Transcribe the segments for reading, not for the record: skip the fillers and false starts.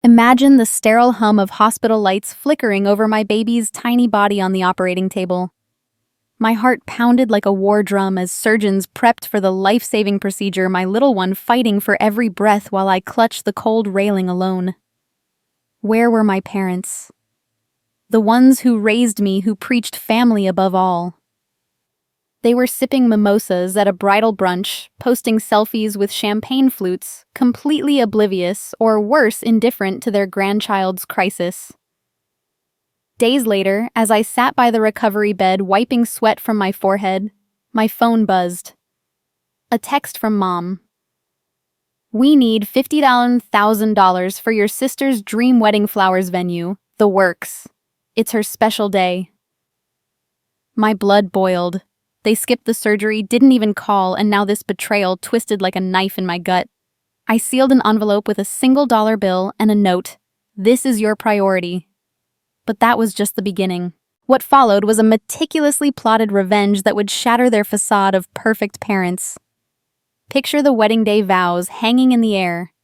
Imagine the sterile hum of hospital lights flickering over my baby's tiny body on the operating table. My heart pounded like a war drum as surgeons prepped for the life-saving procedure, my little one fighting for every breath while I clutched the cold railing alone. Where were my parents? The ones who raised me, who preached family above all. They were sipping mimosas at a bridal brunch, posting selfies with champagne flutes, completely oblivious, or worse, indifferent to their grandchild's crisis. Days later, as I sat by the recovery bed wiping sweat from my forehead, my phone buzzed. A text from Mom. "We need $50,000 for your sister's dream wedding flowers venue, the works. It's her special day." My blood boiled. They skipped the surgery, didn't even call, and now this betrayal twisted like a knife in my gut. I sealed an envelope with a single dollar bill and a note. "This is your priority." But that was just the beginning. What followed was a meticulously plotted revenge that would shatter their facade of perfect parents. Picture the wedding day vows hanging in the air,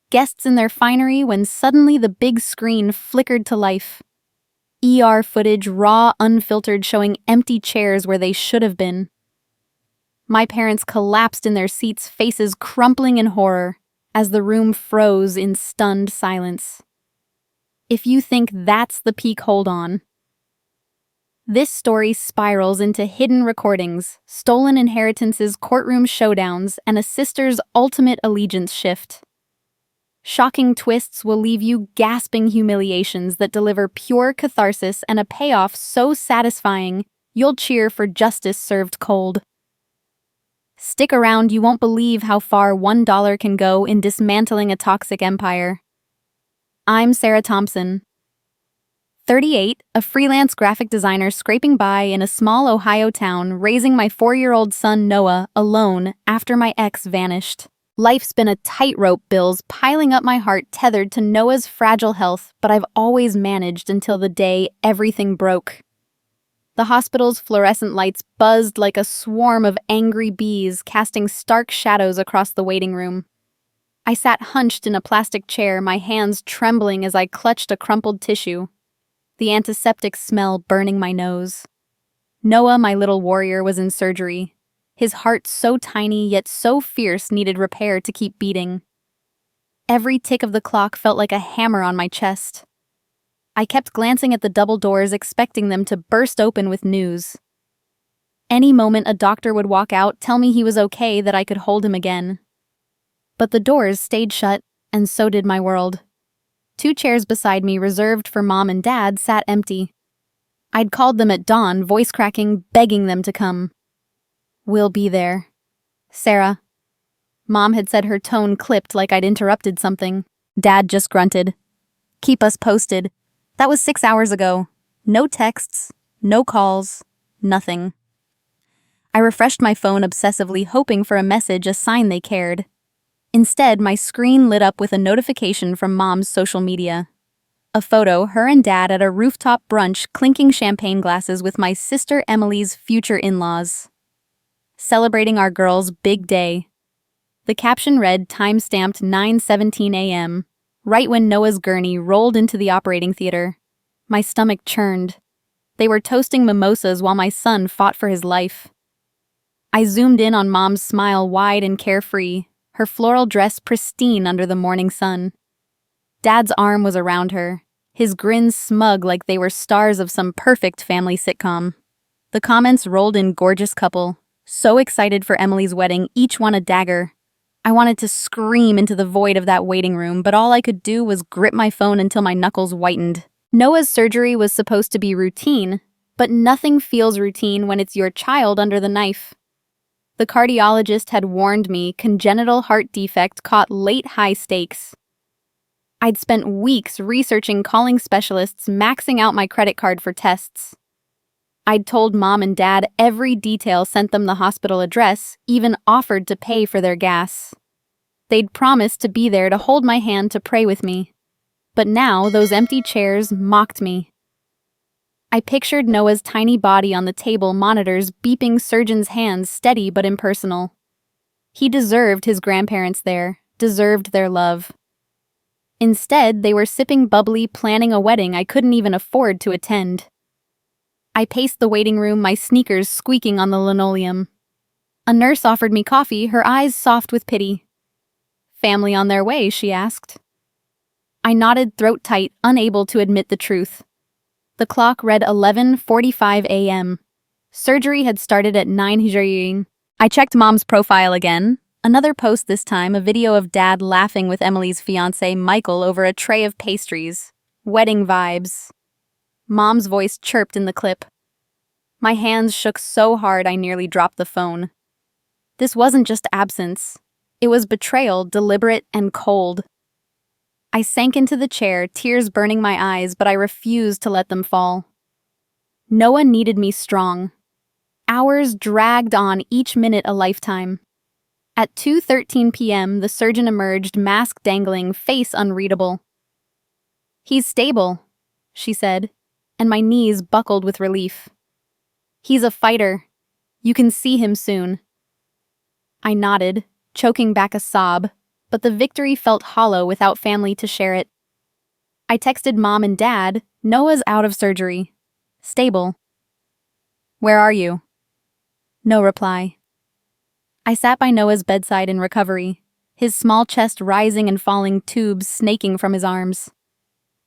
guests in their finery when suddenly the big screen flickered to life. ER footage, raw, unfiltered, showing empty chairs where they should have been. My parents collapsed in their seats, faces crumpling in horror, as the room froze in stunned silence. If you think that's the peak, hold on. This story spirals into hidden recordings, stolen inheritances, courtroom showdowns, and a sister's ultimate allegiance shift. Shocking twists will leave you gasping humiliations that deliver pure catharsis and a payoff so satisfying you'll cheer for justice served cold. Stick around, you won't believe how far $1 can go in dismantling a toxic empire. I'm Sarah Thompson, 38, a freelance graphic designer scraping by in a small Ohio town, raising my 4-year-old son Noah alone after my ex vanished. Life's been a tightrope, bills piling up my heart tethered to Noah's fragile health, but I've always managed until the day everything broke. The hospital's fluorescent lights buzzed like a swarm of angry bees, casting stark shadows across the waiting room. I sat hunched in a plastic chair, my hands trembling as I clutched a crumpled tissue, the antiseptic smell burning my nose. Noah, my little warrior, was in surgery. His heart, so tiny yet so fierce, needed repair to keep beating. Every tick of the clock felt like a hammer on my chest. I kept glancing at the double doors, expecting them to burst open with news. Any moment a doctor would walk out, tell me he was okay, that I could hold him again. But the doors stayed shut, and so did my world. 2 chairs beside me, reserved for Mom and Dad, sat empty. I'd called them at dawn, voice cracking, begging them to come. "We'll be there. Sarah." Mom had said, her tone clipped like I'd interrupted something. Dad just grunted. "Keep us posted." That was 6 hours ago. No texts, no calls, nothing. I refreshed my phone obsessively, hoping for a message, a sign they cared. Instead, my screen lit up with a notification from Mom's social media. A photo, her and Dad at a rooftop brunch clinking champagne glasses with my sister Emily's future in-laws. Celebrating our girl's big day. The caption read, time-stamped 9:17 a.m., right when Noah's gurney rolled into the operating theater. My stomach churned. They were toasting mimosas while my son fought for his life. I zoomed in on Mom's smile, wide and carefree, her floral dress pristine under the morning sun. Dad's arm was around her, his grin smug like they were stars of some perfect family sitcom. The comments rolled in, gorgeous couple, so excited for Emily's wedding, each one a dagger. I wanted to scream into the void of that waiting room, but all I could do was grip my phone until my knuckles whitened. Noah's surgery was supposed to be routine, but nothing feels routine when it's your child under the knife. The cardiologist had warned me congenital heart defect caught late, high stakes. I'd spent weeks researching, calling specialists, maxing out my credit card for tests. I'd told Mom and Dad every detail, sent them the hospital address, even offered to pay for their gas. They'd promised to be there to hold my hand, to pray with me. But now those empty chairs mocked me. I pictured Noah's tiny body on the table, monitors beeping, surgeons' hands steady but impersonal. He deserved his grandparents there, deserved their love. Instead, they were sipping bubbly, planning a wedding I couldn't even afford to attend. I paced the waiting room, my sneakers squeaking on the linoleum. A nurse offered me coffee, her eyes soft with pity. "Family on their way?" she asked. I nodded, throat tight, unable to admit the truth. The clock read 11:45 a.m. Surgery had started at 9 I checked Mom's profile again. Another post this time, a video of Dad laughing with Emily's fiancé, Michael, over a tray of pastries. Wedding vibes. Mom's voice chirped in the clip. My hands shook so hard I nearly dropped the phone. This wasn't just absence. It was betrayal, deliberate and cold. I sank into the chair, tears burning my eyes, but I refused to let them fall. Noah needed me strong. Hours dragged on, each minute a lifetime. At 2:13 p.m., the surgeon emerged, mask dangling, face unreadable. "He's stable," she said, and my knees buckled with relief. "He's a fighter. You can see him soon." I nodded, choking back a sob, but the victory felt hollow without family to share it. I texted Mom and Dad. "Noah's out of surgery. Stable." "Where are you?" No reply. I sat by Noah's bedside in recovery, his small chest rising and falling, tubes snaking from his arms.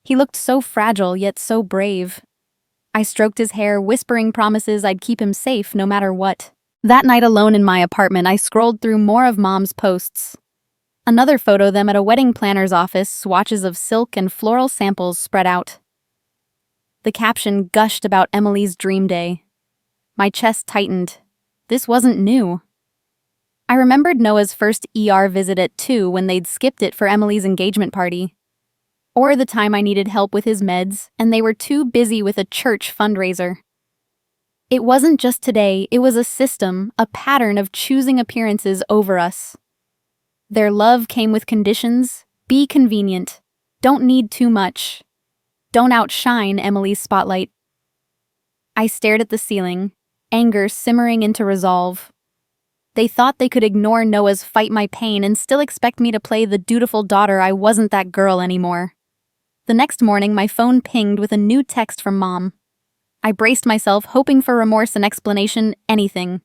He looked so fragile, yet so brave. I stroked his hair, whispering promises I'd keep him safe no matter what. That night alone in my apartment, I scrolled through more of Mom's posts. Another photo of them at a wedding planner's office, swatches of silk and floral samples spread out. The caption gushed about Emily's dream day. My chest tightened. This wasn't new. I remembered Noah's first ER visit at 2 when they'd skipped it for Emily's engagement party. Or the time I needed help with his meds, and they were too busy with a church fundraiser. It wasn't just today, it was a system, a pattern of choosing appearances over us. Their love came with conditions. Be convenient. Don't need too much. Don't outshine Emily's spotlight. I stared at the ceiling, anger simmering into resolve. They thought they could ignore Noah's "fight my pain" and still expect me to play the dutiful daughter. I wasn't that girl anymore. The next morning, my phone pinged with a new text from Mom. I braced myself, hoping for remorse and explanation, anything.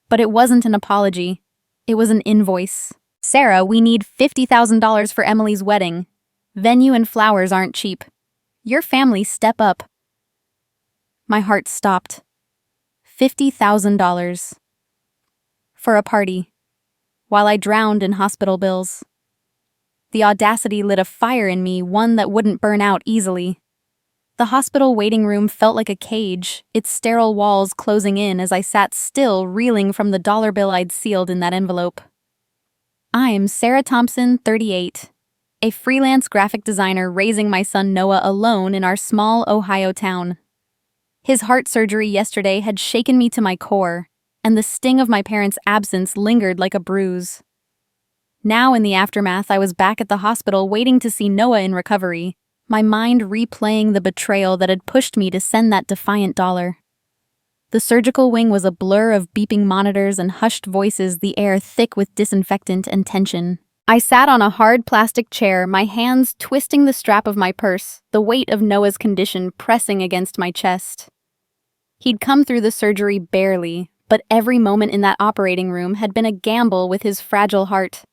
But it wasn't an apology. It was an invoice. "Sarah, we need $50,000 for Emily's wedding. Venue and flowers aren't cheap. Your family, step up." My heart stopped. $50,000. For a party, while I drowned in hospital bills. The audacity lit a fire in me, one that wouldn't burn out easily. The hospital waiting room felt like a cage, its sterile walls closing in as I sat still, reeling from the dollar bill I'd sealed in that envelope. I'm Sarah Thompson, 38, a freelance graphic designer raising my son Noah alone in our small Ohio town. His heart surgery yesterday had shaken me to my core, and the sting of my parents' absence lingered like a bruise. Now, in the aftermath, I was back at the hospital waiting to see Noah in recovery, my mind replaying the betrayal that had pushed me to send that defiant dollar. The surgical wing was a blur of beeping monitors and hushed voices, the air thick with disinfectant and tension. I sat on a hard plastic chair, my hands twisting the strap of my purse, the weight of Noah's condition pressing against my chest. He'd come through the surgery barely, but every moment in that operating room had been a gamble with his fragile heart.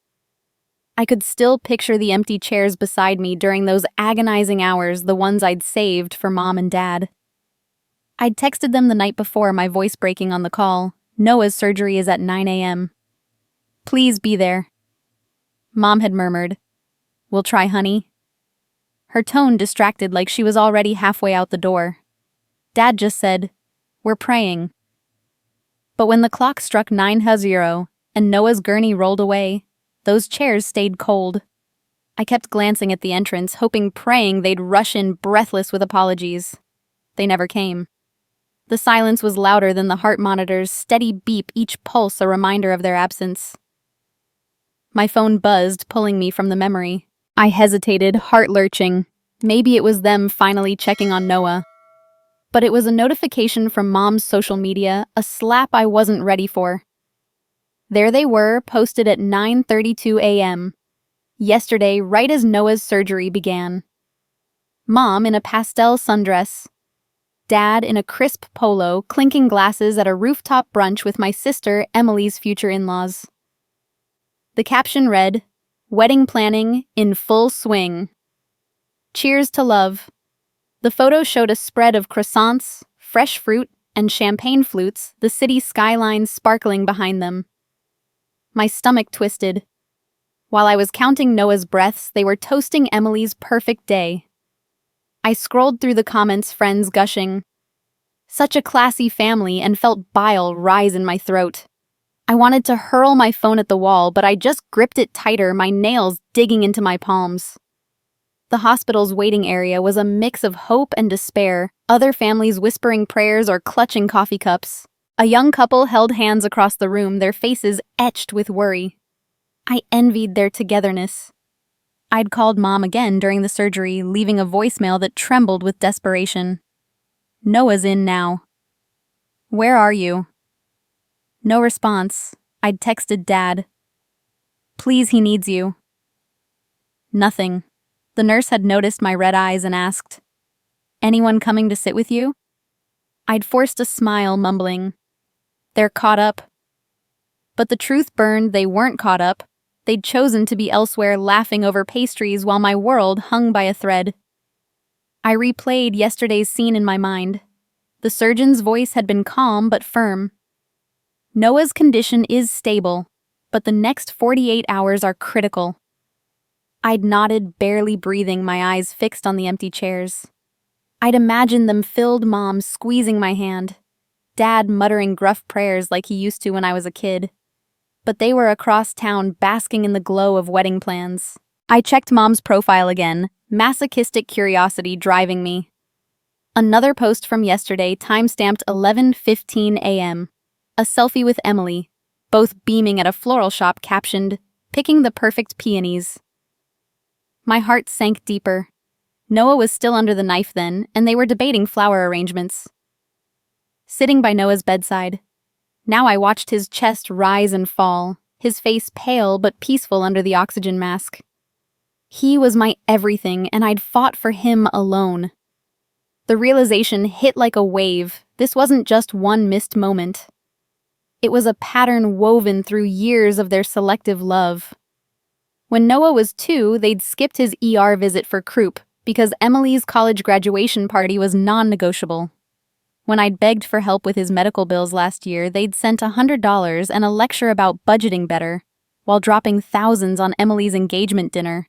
I could still picture the empty chairs beside me during those agonizing hours, the ones I'd saved for Mom and Dad. I'd texted them the night before, my voice breaking on the call. "Noah's surgery is at 9 a.m. Please be there." Mom had murmured, "We'll try, honey." Her tone distracted, like she was already halfway out the door. Dad just said, "We're praying." But when the clock struck 9:00 and Noah's gurney rolled away, those chairs stayed cold. I kept glancing at the entrance, hoping, praying they'd rush in breathless with apologies. They never came. The silence was louder than the heart monitor's steady beep, each pulse a reminder of their absence. My phone buzzed, pulling me from the memory. I hesitated, heart lurching. Maybe it was them finally checking on Noah. But it was a notification from Mom's social media, a slap I wasn't ready for. There they were, posted at 9:32 a.m. Yesterday, right as Noah's surgery began. Mom in a pastel sundress. Dad in a crisp polo, clinking glasses at a rooftop brunch with my sister, Emily's future in-laws. The caption read, "Wedding planning in full swing. Cheers to love." The photo showed a spread of croissants, fresh fruit, and champagne flutes, the city skyline sparkling behind them. My stomach twisted. While I was counting Noah's breaths, they were toasting Emily's perfect day. I scrolled through the comments, friends gushing. Such a classy family, and felt bile rise in my throat. I wanted to hurl my phone at the wall, but I just gripped it tighter, my nails digging into my palms. The hospital's waiting area was a mix of hope and despair, other families whispering prayers or clutching coffee cups. A young couple held hands across the room, their faces etched with worry. I envied their togetherness. I'd called Mom again during the surgery, leaving a voicemail that trembled with desperation. "Noah's in now. Where are you?" No response. I'd texted Dad. "Please, he needs you." Nothing. The nurse had noticed my red eyes and asked, "Anyone coming to sit with you?" I'd forced a smile, mumbling, "They're caught up." But the truth burned, they weren't caught up. They'd chosen to be elsewhere, laughing over pastries while my world hung by a thread. I replayed yesterday's scene in my mind. The surgeon's voice had been calm but firm. "Noah's condition is stable, but the next 48 hours are critical." I'd nodded, barely breathing, my eyes fixed on the empty chairs. I'd imagined them filled, Mom squeezing my hand, Dad muttering gruff prayers like he used to when I was a kid. But they were across town, basking in the glow of wedding plans. I checked Mom's profile again, masochistic curiosity driving me. Another post from yesterday, time-stamped 11:15 a.m. A selfie with Emily, both beaming at a floral shop captioned, "Picking the perfect peonies." My heart sank deeper. Noah was still under the knife then, and they were debating flower arrangements. Sitting by Noah's bedside, now I watched his chest rise and fall, his face pale but peaceful under the oxygen mask. He was my everything, and I'd fought for him alone. The realization hit like a wave. This wasn't just one missed moment. It was a pattern woven through years of their selective love. When Noah was 2, they'd skipped his ER visit for croup because Emily's college graduation party was non-negotiable. When I'd begged for help with his medical bills last year, they'd sent $100 and a lecture about budgeting better, while dropping thousands on Emily's engagement dinner.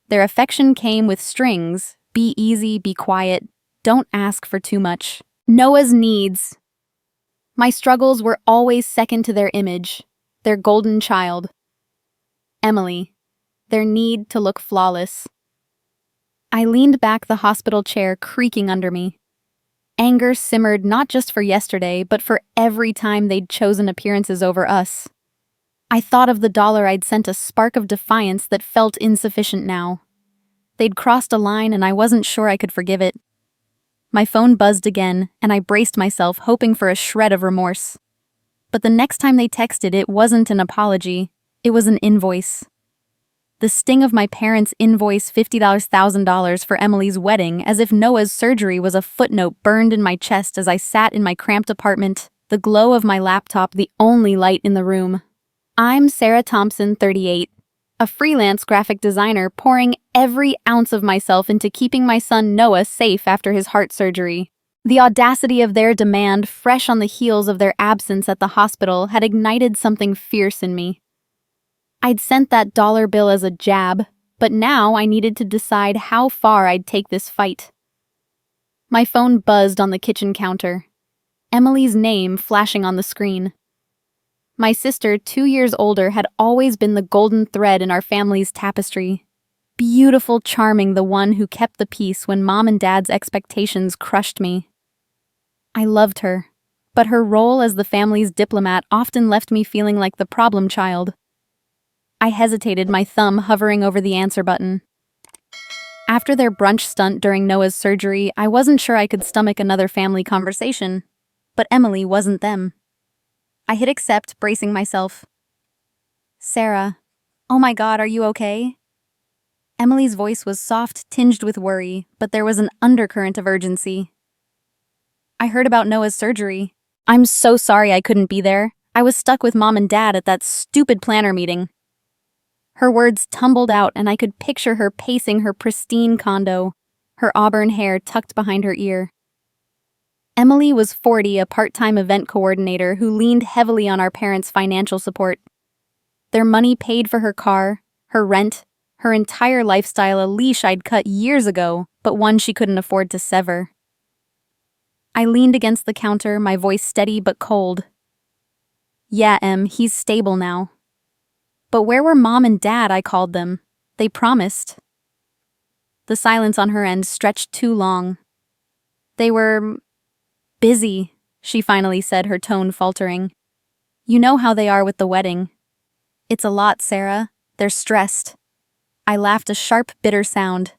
Their affection came with strings: be easy, be quiet, don't ask for too much. Noah's needs. My struggles were always second to their image, their golden child. Emily, their need to look flawless. I leaned back, the hospital chair creaking under me. Anger simmered not just for yesterday, but for every time they'd chosen appearances over us. I thought of the dollar I'd sent, a spark of defiance that felt insufficient now. They'd crossed a line and I wasn't sure I could forgive it. My phone buzzed again, and I braced myself, hoping for a shred of remorse. But the next time they texted, it wasn't an apology, it was an invoice. The sting of my parents' invoice, $50,000 for Emily's wedding, as if Noah's surgery was a footnote, burned in my chest as I sat in my cramped apartment, the glow of my laptop the only light in the room. I'm Sarah Thompson, 38, a freelance graphic designer, pouring every ounce of myself into keeping my son Noah safe after his heart surgery. The audacity of their demand, fresh on the heels of their absence at the hospital, had ignited something fierce in me. I'd sent that dollar bill as a jab, but now I needed to decide how far I'd take this fight. My phone buzzed on the kitchen counter, Emily's name flashing on the screen. My sister, 2 years older, had always been the golden thread in our family's tapestry. Beautiful, charming, the one who kept the peace when Mom and Dad's expectations crushed me. I loved her, but her role as the family's diplomat often left me feeling like the problem child. I hesitated, my thumb hovering over the answer button. After their brunch stunt during Noah's surgery, I wasn't sure I could stomach another family conversation. But Emily wasn't them. I hit accept, bracing myself. "Sarah, oh my God, are you okay?" Emily's voice was soft, tinged with worry, but there was an undercurrent of urgency. I heard about Noah's surgery. I'm so sorry I couldn't be there. I was stuck with Mom and Dad at that stupid planner meeting. Her words tumbled out, and I could picture her pacing her pristine condo, her auburn hair tucked behind her ear. Emily was 40, a part-time event coordinator who leaned heavily on our parents' financial support. Their money paid for her car, her rent, her entire lifestyle, a leash I'd cut years ago, but one she couldn't afford to sever. I leaned against the counter, my voice steady but cold. Yeah, Em, he's stable now. But where were Mom and Dad? I called them. They promised. The silence on her end stretched too long. They were busy, she finally said, her tone faltering. You know how they are with the wedding. It's a lot, Sarah. They're stressed. I laughed, a sharp, bitter sound.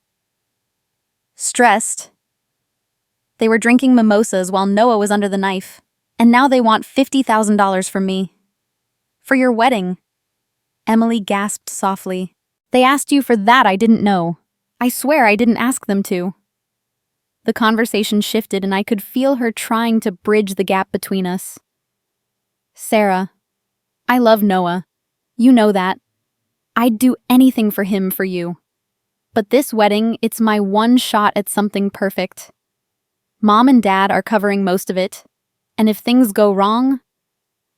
Stressed? They were drinking mimosas while Noah was under the knife, and now they want $50,000 from me. For your wedding. Emily gasped softly. They asked you for that? I didn't know. I swear I didn't ask them to. The conversation shifted, and I could feel her trying to bridge the gap between us. Sarah, I love Noah. You know that. I'd do anything for him for you. But this wedding, it's my one shot at something perfect. Mom and Dad are covering most of it, and if things go wrong,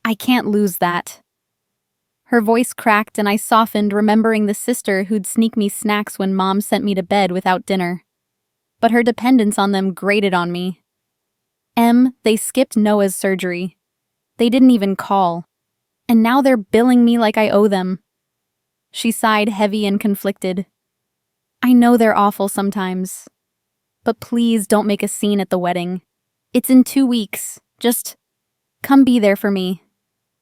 I can't lose that. Her voice cracked, and I softened, remembering the sister who'd sneak me snacks when Mom sent me to bed without dinner. But her dependence on them grated on me. They skipped Noah's surgery. They didn't even call. And now they're billing me like I owe them. She sighed, heavy and conflicted. I know they're awful sometimes. But please don't make a scene at the wedding. It's in 2 weeks. Just come be there for me.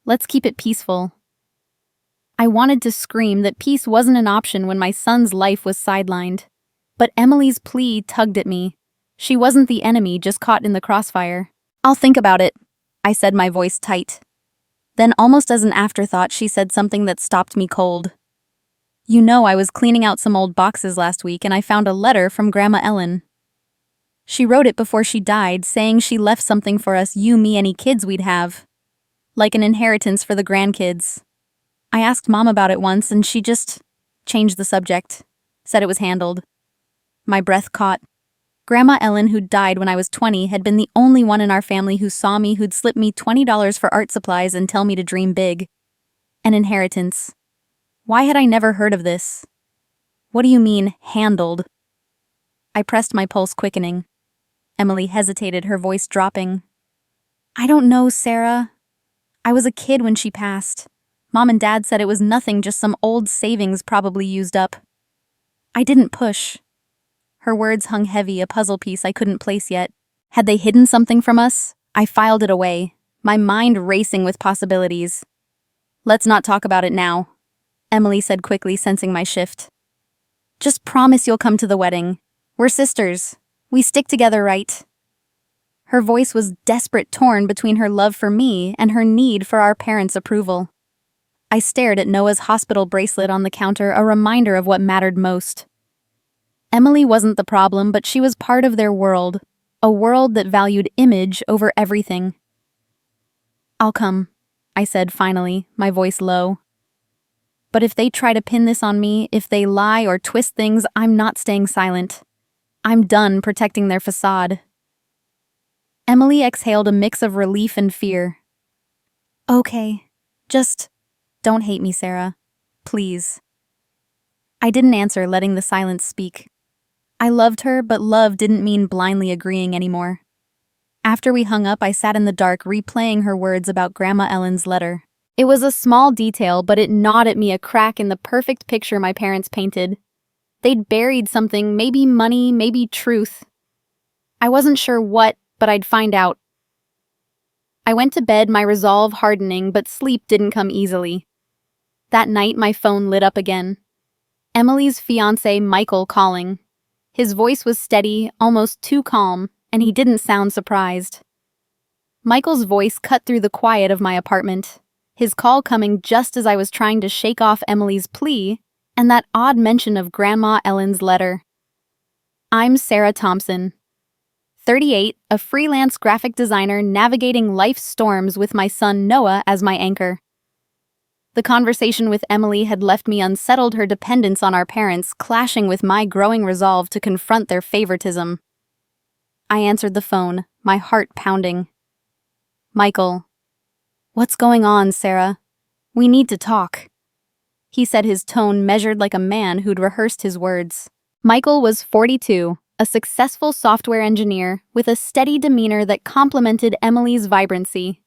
Let's keep it peaceful. I wanted to scream that peace wasn't an option when my son's life was sidelined. But Emily's plea tugged at me. She wasn't the enemy, just caught in the crossfire. I'll think about it, I said, my voice tight. Then, almost as an afterthought, she said something that stopped me cold. You know, I was cleaning out some old boxes last week, and I found a letter from Grandma Ellen. She wrote it before she died, saying she left something for us, you, me, any kids we'd have. Like an inheritance for the grandkids. I asked Mom about it once, and she just changed the subject. Said it was handled. My breath caught. Grandma Ellen, who'd died when I was 20, had been the only one in our family who saw me, who'd slip me $20 for art supplies and tell me to dream big. An inheritance. Why had I never heard of this? What do you mean, handled? I pressed my pulse, quickening. Emily hesitated, her voice dropping. I don't know, Sarah. I was a kid when she passed. Mom and Dad said it was nothing, just some old savings probably used up. I didn't push. Her words hung heavy, a puzzle piece I couldn't place yet. Had they hidden something from us? I filed it away, my mind racing with possibilities. Let's not talk about it now, Emily said quickly, sensing my shift. Just promise you'll come to the wedding. We're sisters. We stick together, right? Her voice was desperate, torn between her love for me and her need for our parents' approval. I stared at Noah's hospital bracelet on the counter, a reminder of what mattered most. Emily wasn't the problem, but she was part of their world, a world that valued image over everything. I'll come, I said finally, my voice low. But if they try to pin this on me, if they lie or twist things, I'm not staying silent. I'm done protecting their facade. Emily exhaled a mix of relief and fear. Okay, just don't hate me, Sarah. Please. I didn't answer, letting the silence speak. I loved her, but love didn't mean blindly agreeing anymore. After we hung up, I sat in the dark, replaying her words about Grandma Ellen's letter. It was a small detail, but it gnawed at me, a crack in the perfect picture my parents painted. They'd buried something, maybe money, maybe truth. I wasn't sure what, but I'd find out. I went to bed, my resolve hardening, but sleep didn't come easily. That night, my phone lit up again. Emily's fiancé, Michael, calling. His voice was steady, almost too calm, and he didn't sound surprised. Michael's voice cut through the quiet of my apartment, his call coming just as I was trying to shake off Emily's plea, and that odd mention of Grandma Ellen's letter. I'm Sarah Thompson, 38, a freelance graphic designer navigating life's storms with my son Noah as my anchor. The conversation with Emily had left me unsettled, her dependence on our parents clashing with my growing resolve to confront their favoritism. I answered the phone, my heart pounding. Michael. What's going on, Sarah? We need to talk. He said, his tone measured like a man who'd rehearsed his words. Michael was 42, a successful software engineer with a steady demeanor that complemented Emily's vibrancy.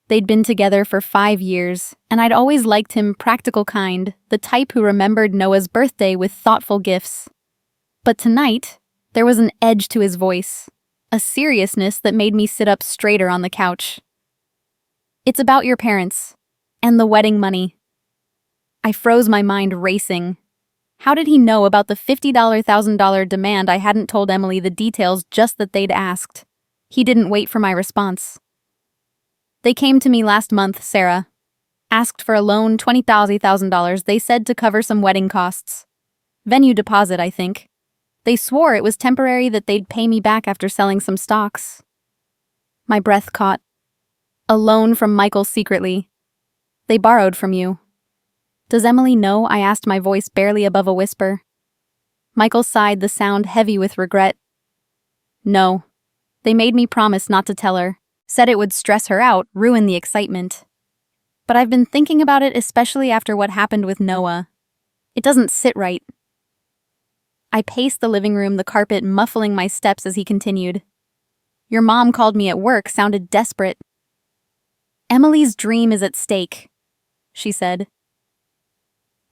They'd been together for 5 years, and I'd always liked him practical kind, the type who remembered Noah's birthday with thoughtful gifts. But tonight, there was an edge to his voice, a seriousness that made me sit up straighter on the couch. It's about your parents, and the wedding money. I froze, my mind racing. How did he know about the $50,000 demand? I hadn't told Emily the details, just that they'd asked. He didn't wait for my response. They came to me last month, Sarah. Asked for a loan, $20,000, they said, to cover some wedding costs. Venue deposit, I think. They swore it was temporary, that they'd pay me back after selling some stocks. My breath caught. A loan from Michael secretly. They borrowed from you. Does Emily know? I asked, my voice barely above a whisper. Michael sighed, the sound heavy with regret. No. They made me promise not to tell her. Said it would stress her out, ruin the excitement. But I've been thinking about it, especially after what happened with Noah. It doesn't sit right. I paced the living room, the carpet muffling my steps as he continued. Your mom called me at work, sounded desperate. Emily's dream is at stake, she said.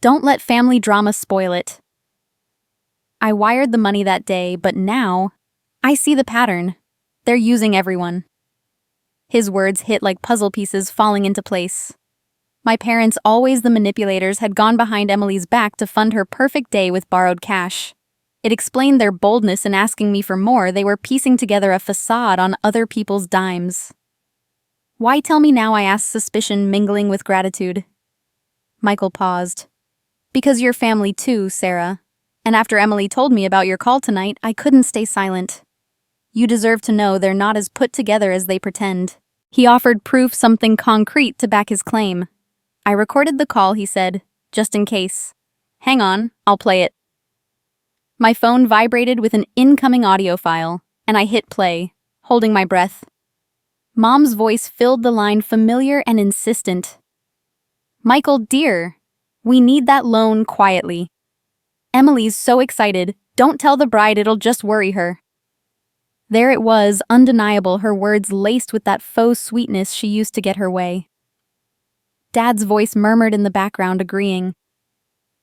Don't let family drama spoil it. I wired the money that day, but now, I see the pattern. They're using everyone. His words hit like puzzle pieces falling into place. My parents, always the manipulators, had gone behind Emily's back to fund her perfect day with borrowed cash. It explained their boldness in asking me for more. They were piecing together a facade on other people's dimes. Why tell me now? I asked, suspicion mingling with gratitude. Michael paused. Because you're family too, Sarah. And after Emily told me about your call tonight, I couldn't stay silent. You deserve to know they're not as put together as they pretend. He offered proof, something concrete to back his claim. I recorded the call, he said, just in case. Hang on, I'll play it. My phone vibrated with an incoming audio file, and I hit play, holding my breath. Mom's voice filled the line, familiar and insistent. Michael, dear, we need that loan quietly. Emily's so excited. Don't tell the bride, it'll just worry her. There it was, undeniable, her words laced with that faux sweetness she used to get her way. Dad's voice murmured in the background, agreeing.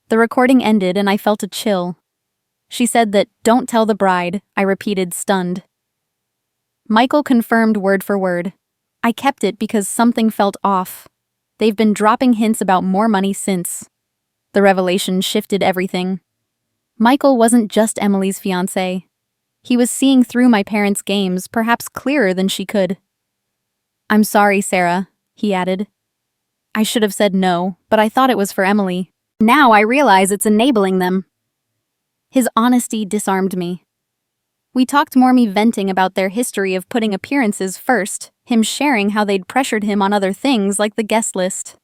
The recording ended, and I felt a chill. She said that, don't tell the bride, I repeated, stunned. Michael confirmed word for word. I kept it because something felt off. They've been dropping hints about more money since. The revelation shifted everything. Michael wasn't just Emily's fiancé. He was seeing through my parents' games, perhaps clearer than she could. I'm sorry, Sarah, he added. I should have said no, but I thought it was for Emily. Now I realize it's enabling them. His honesty disarmed me. We talked more, me venting about their history of putting appearances first, him sharing how they'd pressured him on other things like the guest list.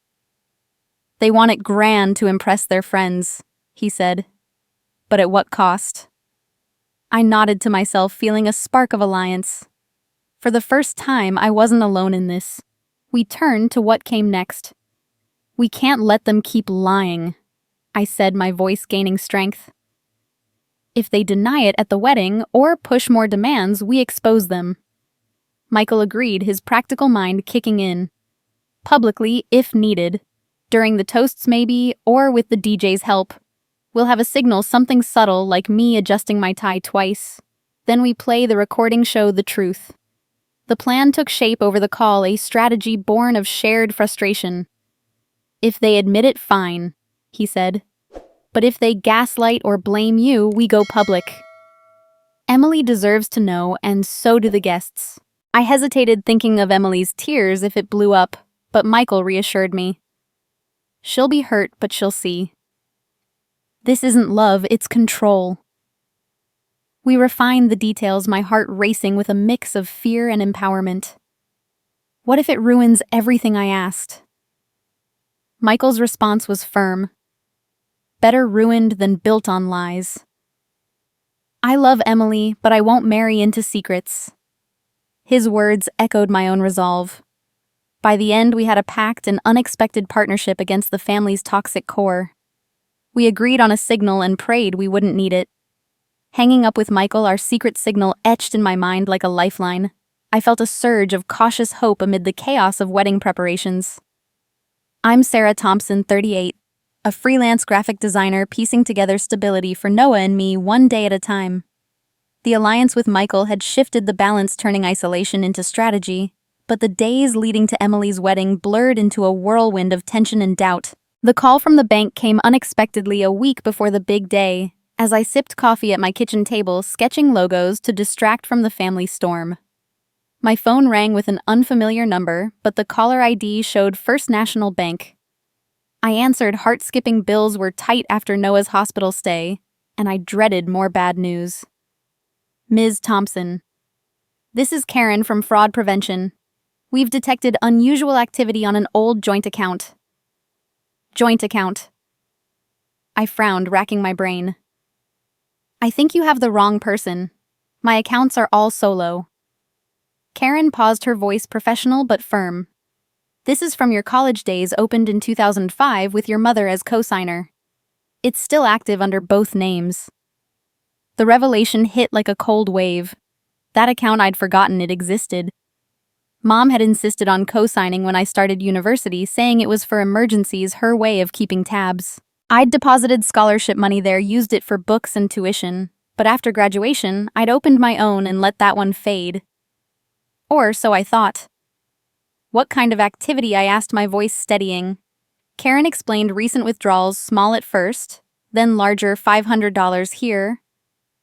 They want it grand to impress their friends, he said. But at what cost? I nodded to myself, feeling a spark of alliance. For the first time, I wasn't alone in this. We turned to what came next. We can't let them keep lying, I said, my voice gaining strength. If they deny it at the wedding or push more demands, we expose them. Michael agreed, his practical mind kicking in. Publicly, if needed. During the toasts maybe, or with the DJ's help. We'll have a signal, something subtle like me adjusting my tie twice. Then we play the recording, show the truth. The plan took shape over the call, a strategy born of shared frustration. If they admit it, fine, he said. But if they gaslight or blame you, we go public. Emily deserves to know, and so do the guests. I hesitated, thinking of Emily's tears if it blew up, but Michael reassured me. She'll be hurt, but she'll see. This isn't love, it's control. We refined the details, my heart racing with a mix of fear and empowerment. What if it ruins everything I asked? Michael's response was firm. Better ruined than built on lies. I love Emily, but I won't marry into secrets. His words echoed my own resolve. By the end, we had a pact, an unexpected partnership against the family's toxic core. We agreed on a signal and prayed we wouldn't need it. Hanging up with Michael, our secret signal etched in my mind like a lifeline. I felt a surge of cautious hope amid the chaos of wedding preparations. I'm Sarah Thompson, 38, a freelance graphic designer piecing together stability for Noah and me one day at a time. The alliance with Michael had shifted the balance, turning isolation into strategy, but the days leading to Emily's wedding blurred into a whirlwind of tension and doubt. The call from the bank came unexpectedly a week before the big day, as I sipped coffee at my kitchen table, sketching logos to distract from the family storm. My phone rang with an unfamiliar number, but the caller ID showed First National Bank. I answered, heart-skipping bills were tight after Noah's hospital stay, and I dreaded more bad news. Ms. Thompson. This is Karen from Fraud Prevention. We've detected unusual activity on an old joint account. Joint account. I frowned, racking my brain. I think you have the wrong person. My accounts are all solo. Karen paused, her voice professional but firm. This is from your college days, opened in 2005 with your mother as co-signer. It's still active under both names. The revelation hit like a cold wave. That account, I'd forgotten it existed. Mom had insisted on co-signing when I started university, saying it was for emergencies, her way of keeping tabs. I'd deposited scholarship money there, used it for books and tuition, but after graduation, I'd opened my own and let that one fade. Or so I thought. What kind of activity? I asked, my voice steadying. Karen explained recent withdrawals, small at first, then larger, $500 here,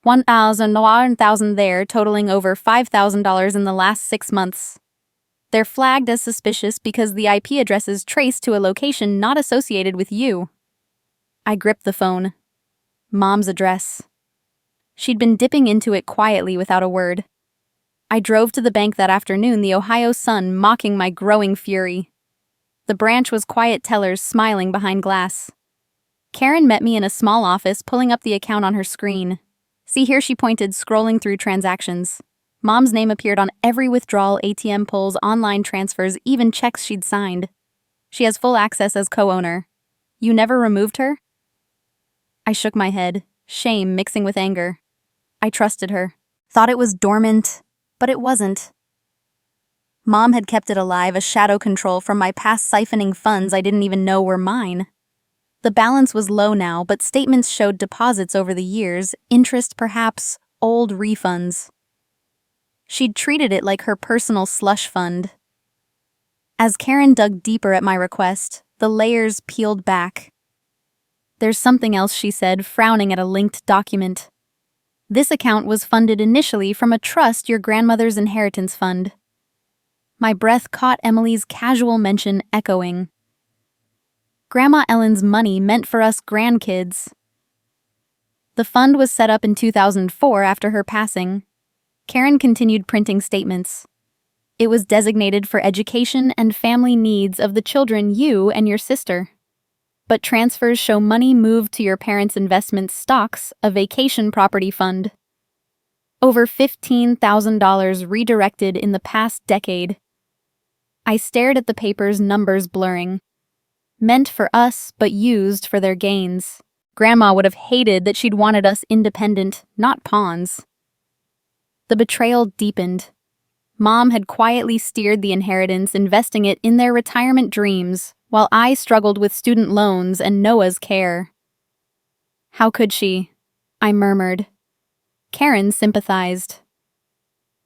$1,000 there, totaling over $5,000 in the last 6 months. They're flagged as suspicious because the IP address is traced to a location not associated with you. I gripped the phone. Mom's address. She'd been dipping into it quietly without a word. I drove to the bank that afternoon, the Ohio sun mocking my growing fury. The branch was quiet tellers smiling behind glass. Karen met me in a small office, pulling up the account on her screen. See here, she pointed, scrolling through transactions. Mom's name appeared on every withdrawal, ATM pulls, online transfers, even checks she'd signed. She has full access as co-owner. You never removed her? I shook my head, shame mixing with anger. I trusted her. Thought it was dormant, but it wasn't. Mom had kept it alive, a shadow control from my past, siphoning funds I didn't even know were mine. The balance was low now, but statements showed deposits over the years, interest perhaps, old refunds. She'd treated it like her personal slush fund. As Karen dug deeper at my request, the layers peeled back. There's something else, she said, frowning at a linked document. This account was funded initially from a trust, your grandmother's inheritance fund. My breath caught Emily's casual mention echoing. Grandma Ellen's money meant for us grandkids. The fund was set up in 2004 after her passing. Karen continued printing statements. It was designated for education and family needs of the children, you and your sister. But transfers show money moved to your parents' investment stocks, a vacation property fund. Over $15,000 redirected in the past decade. I stared at the papers, numbers blurring. Meant for us, but used for their gains. Grandma would have hated that. She'd wanted us independent, not pawns. The betrayal deepened. Mom had quietly steered the inheritance, investing it in their retirement dreams, while I struggled with student loans and Noah's care. How could she? I murmured. Karen sympathized.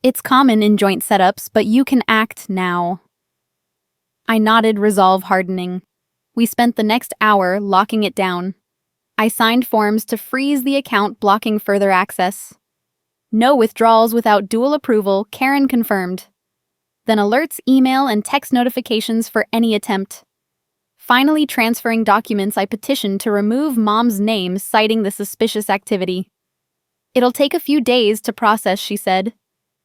It's common in joint setups, but you can act now. I nodded, resolve hardening. We spent the next hour locking it down. I signed forms to freeze the account, blocking further access. No withdrawals without dual approval, Karen confirmed. Then alerts, email, and text notifications for any attempt. Finally transferring documents, I petitioned to remove Mom's name, citing the suspicious activity. "It'll take a few days to process," she said,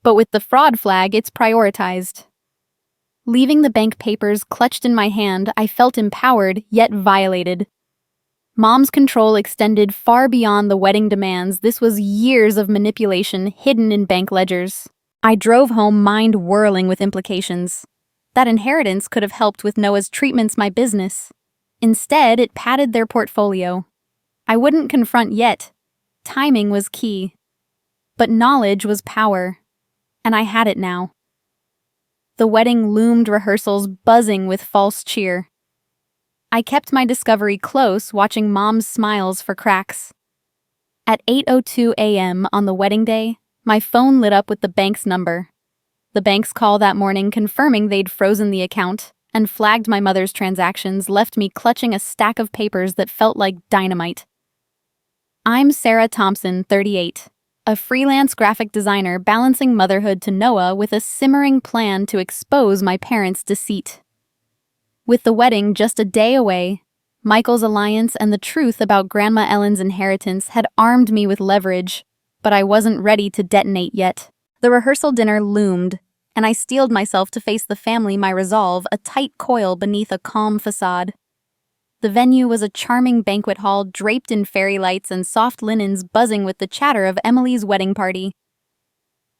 "but with the fraud flag, it's prioritized." Leaving the bank papers clutched in my hand, I felt empowered, yet violated. Mom's control extended far beyond the wedding demands. This was years of manipulation hidden in bank ledgers. I drove home, mind whirling with implications. That inheritance could have helped with Noah's treatments, my business. Instead, it padded their portfolio. I wouldn't confront yet. Timing was key. But knowledge was power. And I had it now. The wedding loomed, rehearsals buzzing with false cheer. I kept my discovery close, watching Mom's smiles for cracks. At 8:02 a.m. on the wedding day, my phone lit up with the bank's number. The bank's call that morning confirming they'd frozen the account and flagged my mother's transactions left me clutching a stack of papers that felt like dynamite. I'm Sarah Thompson, 38, a freelance graphic designer balancing motherhood to Noah with a simmering plan to expose my parents' deceit. With the wedding just a day away, Michael's alliance and the truth about Grandma Ellen's inheritance had armed me with leverage, but I wasn't ready to detonate yet. The rehearsal dinner loomed, and I steeled myself to face the family, my resolve a tight coil beneath a calm facade. The venue was a charming banquet hall draped in fairy lights and soft linens buzzing with the chatter of Emily's wedding party.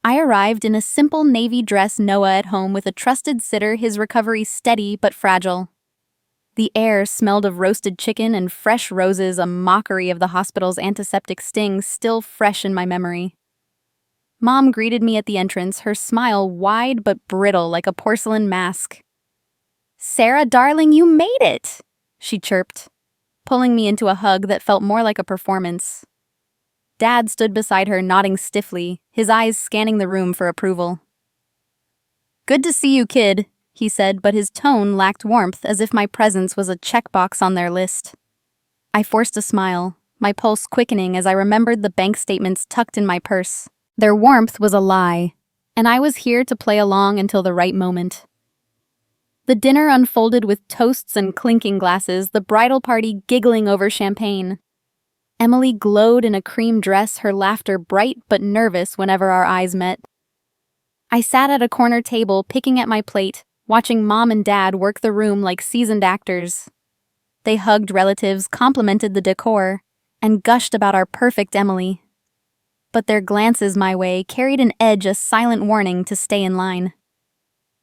I arrived in a simple navy dress, Noah at home with a trusted sitter, his recovery steady but fragile. The air smelled of roasted chicken and fresh roses, a mockery of the hospital's antiseptic sting still fresh in my memory. Mom greeted me at the entrance, her smile wide but brittle like a porcelain mask. "Sarah, darling, you made it," she chirped, pulling me into a hug that felt more like a performance. Dad stood beside her, nodding stiffly, his eyes scanning the room for approval. "Good to see you, kid," he said, but his tone lacked warmth, as if my presence was a checkbox on their list. I forced a smile, my pulse quickening as I remembered the bank statements tucked in my purse. Their warmth was a lie, and I was here to play along until the right moment. The dinner unfolded with toasts and clinking glasses, the bridal party giggling over champagne. Emily glowed in a cream dress, her laughter bright but nervous whenever our eyes met. I sat at a corner table, picking at my plate, watching Mom and Dad work the room like seasoned actors. They hugged relatives, complimented the decor, and gushed about our perfect Emily. But their glances my way carried an edge, a silent warning to stay in line.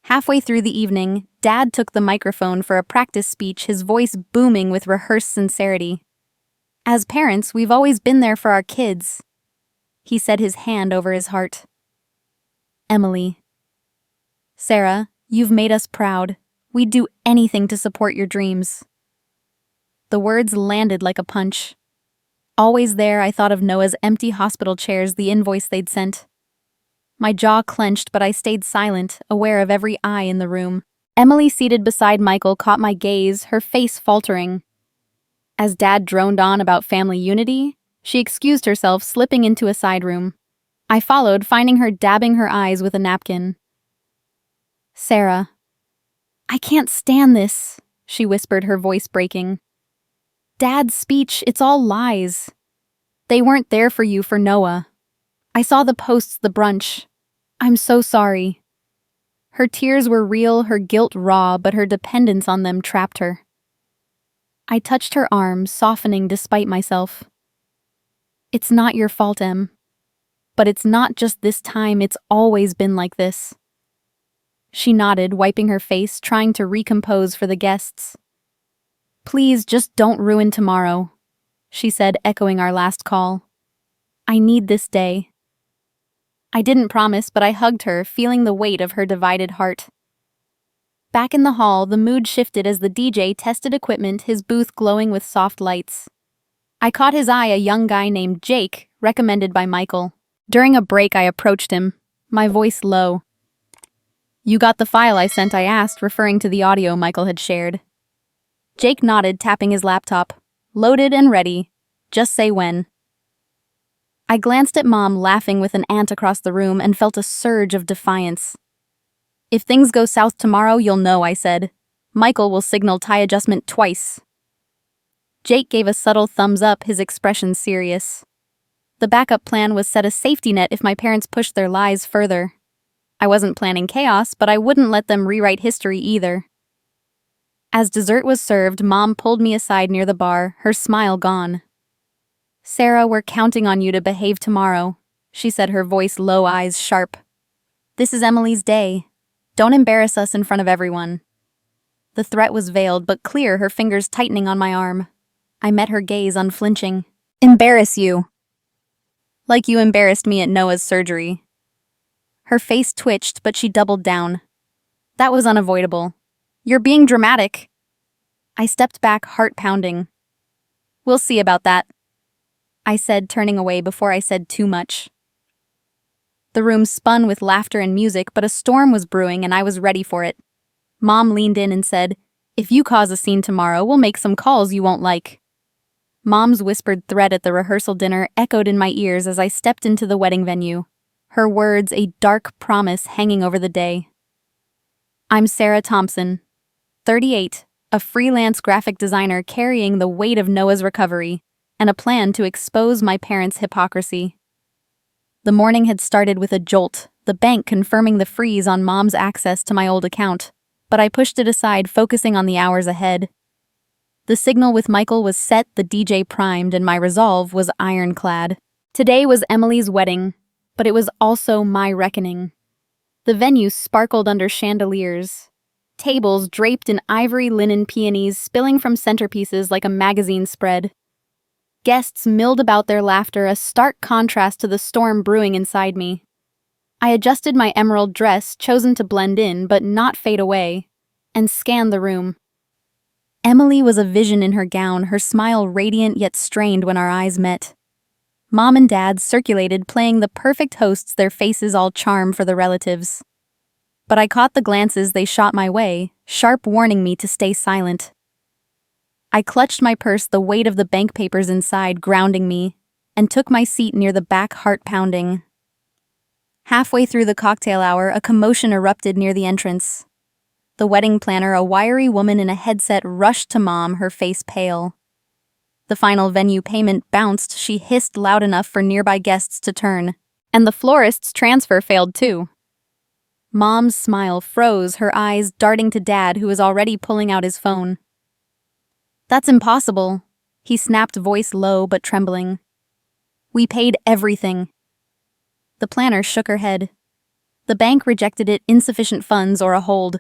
Halfway through the evening, Dad took the microphone for a practice speech, his voice booming with rehearsed sincerity. "As parents, we've always been there for our kids," he said, his hand over his heart. "Emily. Sarah, you've made us proud. We'd do anything to support your dreams." The words landed like a punch. Always there, I thought of Noah's empty hospital chairs, the invoice they'd sent. My jaw clenched, but I stayed silent, aware of every eye in the room. Emily, seated beside Michael, caught my gaze, her face faltering. As Dad droned on about family unity, she excused herself, slipping into a side room. I followed, finding her dabbing her eyes with a napkin. "Sarah, I can't stand this," she whispered, her voice breaking. "Dad's speech, it's all lies. They weren't there for you, for Noah. I saw the posts, the brunch. I'm so sorry." Her tears were real, her guilt raw, but her dependence on them trapped her. I touched her arm, softening despite myself. "It's not your fault, Em. But it's not just this time, it's always been like this." She nodded, wiping her face, trying to recompose for the guests. "Please, just don't ruin tomorrow," she said, echoing our last call. "I need this day." I didn't promise, but I hugged her, feeling the weight of her divided heart. Back in the hall, the mood shifted as the DJ tested equipment, his booth glowing with soft lights. I caught his eye, a young guy named Jake, recommended by Michael. During a break, I approached him, my voice low. "You got the file I sent?" I asked, referring to the audio Michael had shared. Jake nodded, tapping his laptop. "Loaded and ready. Just say when." I glanced at Mom, laughing with an aunt across the room, and felt a surge of defiance. "If things go south tomorrow, you'll know," I said. Michael will signal tie adjustment twice. Jake gave a subtle thumbs up, his expression serious. The backup plan was set a safety net if my parents pushed their lies further. I wasn't planning chaos, but I wouldn't let them rewrite history either. As dessert was served, Mom pulled me aside near the bar, her smile gone. "Sarah, we're counting on you to behave tomorrow," she said, her voice low, eyes sharp. "This is Emily's day. Don't embarrass us in front of everyone." The threat was veiled but clear, her fingers tightening on my arm. I met her gaze unflinching. "Embarrass you?" "Like you embarrassed me at Noah's surgery." Her face twitched, but she doubled down. "That was unavoidable. You're being dramatic." I stepped back, heart pounding. "We'll see about that," I said, turning away before I said too much. The room spun with laughter and music, but a storm was brewing and I was ready for it. Mom leaned in and said, "If you cause a scene tomorrow, we'll make some calls you won't like." Mom's whispered threat at the rehearsal dinner echoed in my ears as I stepped into the wedding venue. Her words a dark promise hanging over the day. I'm Sarah Thompson, 38, a freelance graphic designer carrying the weight of Noah's recovery and a plan to expose my parents' hypocrisy. The morning had started with a jolt, the bank confirming the freeze on Mom's access to my old account, but I pushed it aside, focusing on the hours ahead. The signal with Michael was set, the DJ primed, and my resolve was ironclad. Today was Emily's wedding, but it was also my reckoning. The venue sparkled under chandeliers, tables draped in ivory linen peonies spilling from centerpieces like a magazine spread. Guests milled about their laughter, a stark contrast to the storm brewing inside me. I adjusted my emerald dress, chosen to blend in but not fade away, and scanned the room. Emily was a vision in her gown, her smile radiant yet strained when our eyes met. Mom and Dad circulated, playing the perfect hosts, their faces all charm for the relatives. But I caught the glances they shot my way, sharp warning me to stay silent. I clutched my purse, the weight of the bank papers inside grounding me, and took my seat near the back, heart pounding. Halfway through the cocktail hour, a commotion erupted near the entrance. The wedding planner, a wiry woman in a headset, rushed to Mom, her face pale. The final venue payment bounced, she hissed loud enough for nearby guests to turn. And the florist's transfer failed too. Mom's smile froze, her eyes darting to Dad, who was already pulling out his phone. "That's impossible," he snapped, voice low but trembling. "We paid everything." The planner shook her head. "The bank rejected it, insufficient funds or a hold.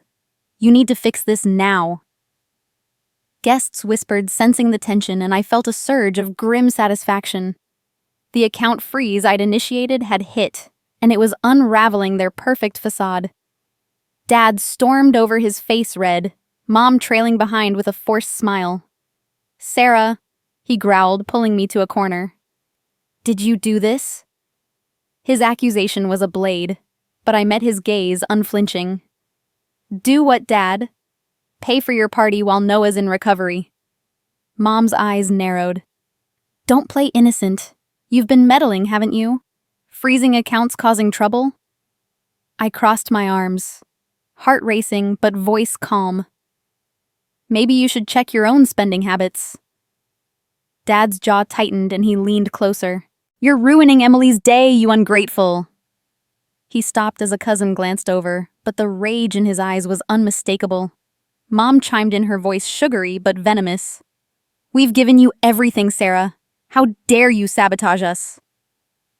You need to fix this now." Guests whispered, sensing the tension, and I felt a surge of grim satisfaction. The account freeze I'd initiated had hit, and it was unraveling their perfect facade. Dad stormed over, his face red, Mom trailing behind with a forced smile. "Sarah," he growled, pulling me to a corner. "Did you do this?" His accusation was a blade, but I met his gaze unflinching. "Do what, Dad?" "Pay for your party while Noah's in recovery." Mom's eyes narrowed. "Don't play innocent. You've been meddling, haven't you? Freezing accounts, causing trouble?" I crossed my arms, heart racing but voice calm. "Maybe you should check your own spending habits." Dad's jaw tightened and he leaned closer. "You're ruining Emily's day, you ungrateful." He stopped as a cousin glanced over, but the rage in his eyes was unmistakable. Mom chimed in, her voice sugary but venomous. "We've given you everything, Sarah. How dare you sabotage us?"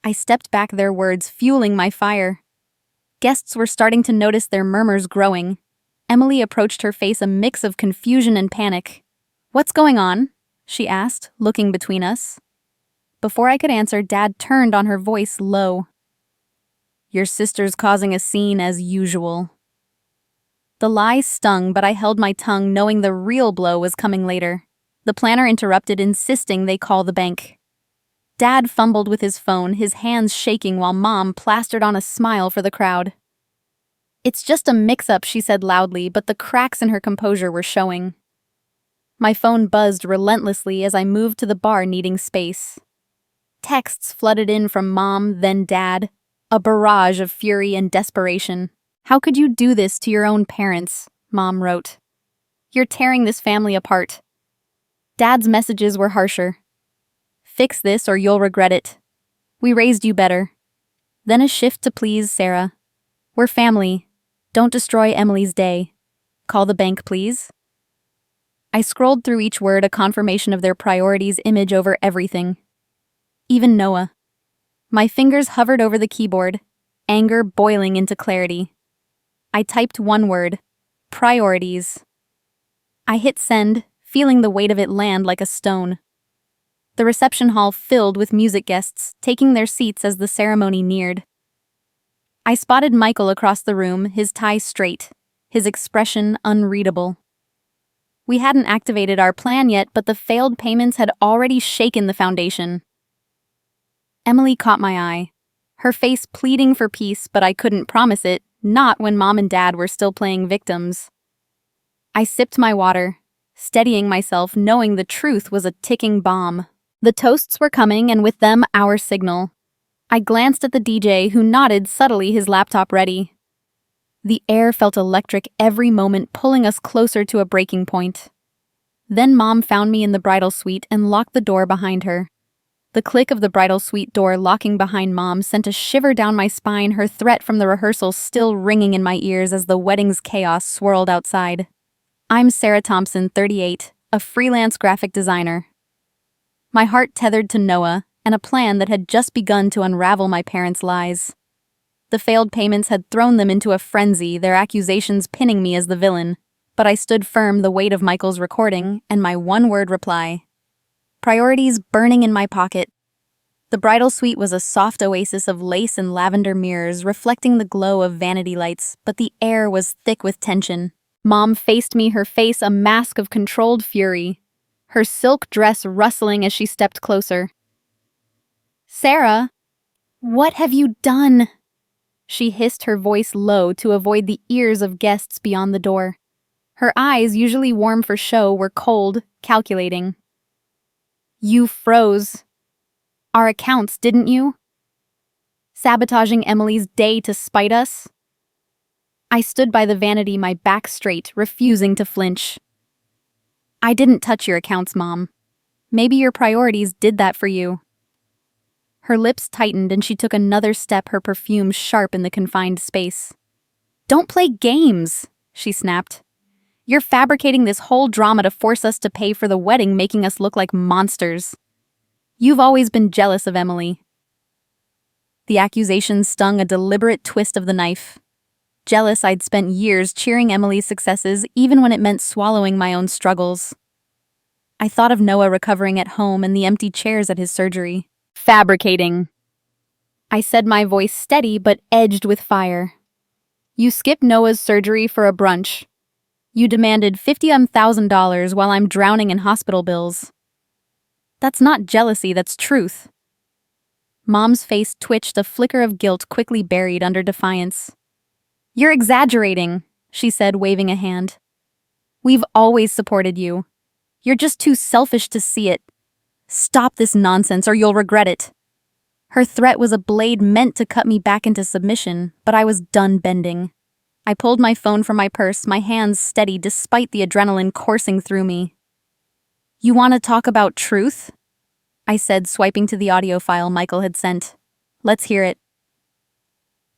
I stepped back, their words fueling my fire. Guests were starting to notice, their murmurs growing. Emily approached, her face a mix of confusion and panic. "What's going on?" she asked, looking between us. Before I could answer, Dad turned on her, voice low. "Your sister's causing a scene as usual." The lie stung, but I held my tongue, knowing the real blow was coming later. The planner interrupted, insisting they call the bank. Dad fumbled with his phone, his hands shaking, while Mom plastered on a smile for the crowd. "It's just a mix-up," she said loudly, but the cracks in her composure were showing. My phone buzzed relentlessly as I moved to the bar, needing space. Texts flooded in from Mom, then Dad, a barrage of fury and desperation. "How could you do this to your own parents?" Mom wrote. You're tearing this family apart. Dad's messages were harsher. Fix this or you'll regret it. We raised you better. Then a shift to please, Sarah. We're family. Don't destroy Emily's day. Call the bank, please. I scrolled through each word, a confirmation of their priorities image over everything. Even Noah. My fingers hovered over the keyboard, anger boiling into clarity. I typed one word: priorities. I hit send, feeling the weight of it land like a stone. The reception hall filled with music guests, taking their seats as the ceremony neared. I spotted Michael across the room, his tie straight, his expression unreadable. We hadn't activated our plan yet, but the failed payments had already shaken the foundation. Emily caught my eye, her face pleading for peace, but I couldn't promise it, not when Mom and Dad were still playing victims. I sipped my water, steadying myself, knowing the truth was a ticking bomb. The toasts were coming, and with them, our signal. I glanced at the DJ, who nodded subtly, his laptop ready. The air felt electric every moment, pulling us closer to a breaking point. Then Mom found me in the bridal suite and locked the door behind her. The click of the bridal suite door locking behind Mom sent a shiver down my spine, her threat from the rehearsal still ringing in my ears as the wedding's chaos swirled outside. I'm Sarah Thompson, 38, a freelance graphic designer. My heart tethered to Noah and a plan that had just begun to unravel my parents' lies. The failed payments had thrown them into a frenzy, their accusations pinning me as the villain, but I stood firm, the weight of Michael's recording and my one-word reply. Priorities burning in my pocket. The bridal suite was a soft oasis of lace and lavender mirrors reflecting the glow of vanity lights, but the air was thick with tension. Mom faced me, her face a mask of controlled fury, her silk dress rustling as she stepped closer. Sarah, what have you done? She hissed, her voice low to avoid the ears of guests beyond the door. Her eyes, usually warm for show, were cold, calculating. You froze our accounts, didn't you? Sabotaging Emily's day to spite us? I stood by the vanity, my back straight, refusing to flinch. I didn't touch your accounts, Mom. Maybe your priorities did that for you. Her lips tightened and she took another step, her perfume sharp in the confined space. Don't play games, she snapped. You're fabricating this whole drama to force us to pay for the wedding, making us look like monsters. You've always been jealous of Emily. The accusation stung, a deliberate twist of the knife. Jealous I'd spent years cheering Emily's successes, even when it meant swallowing my own struggles. I thought of Noah recovering at home and the empty chairs at his surgery. Fabricating. I said, my voice steady but edged with fire. You skipped Noah's surgery for a brunch. You demanded $50,000 while I'm drowning in hospital bills. That's not jealousy, that's truth. Mom's face twitched, a flicker of guilt quickly buried under defiance. You're exaggerating, she said, waving a hand. We've always supported you. You're just too selfish to see it. Stop this nonsense or you'll regret it. Her threat was a blade meant to cut me back into submission, but I was done bending. I pulled my phone from my purse, my hands steady despite the adrenaline coursing through me. You want to talk about truth? I said, swiping to the audio file Michael had sent. Let's hear it.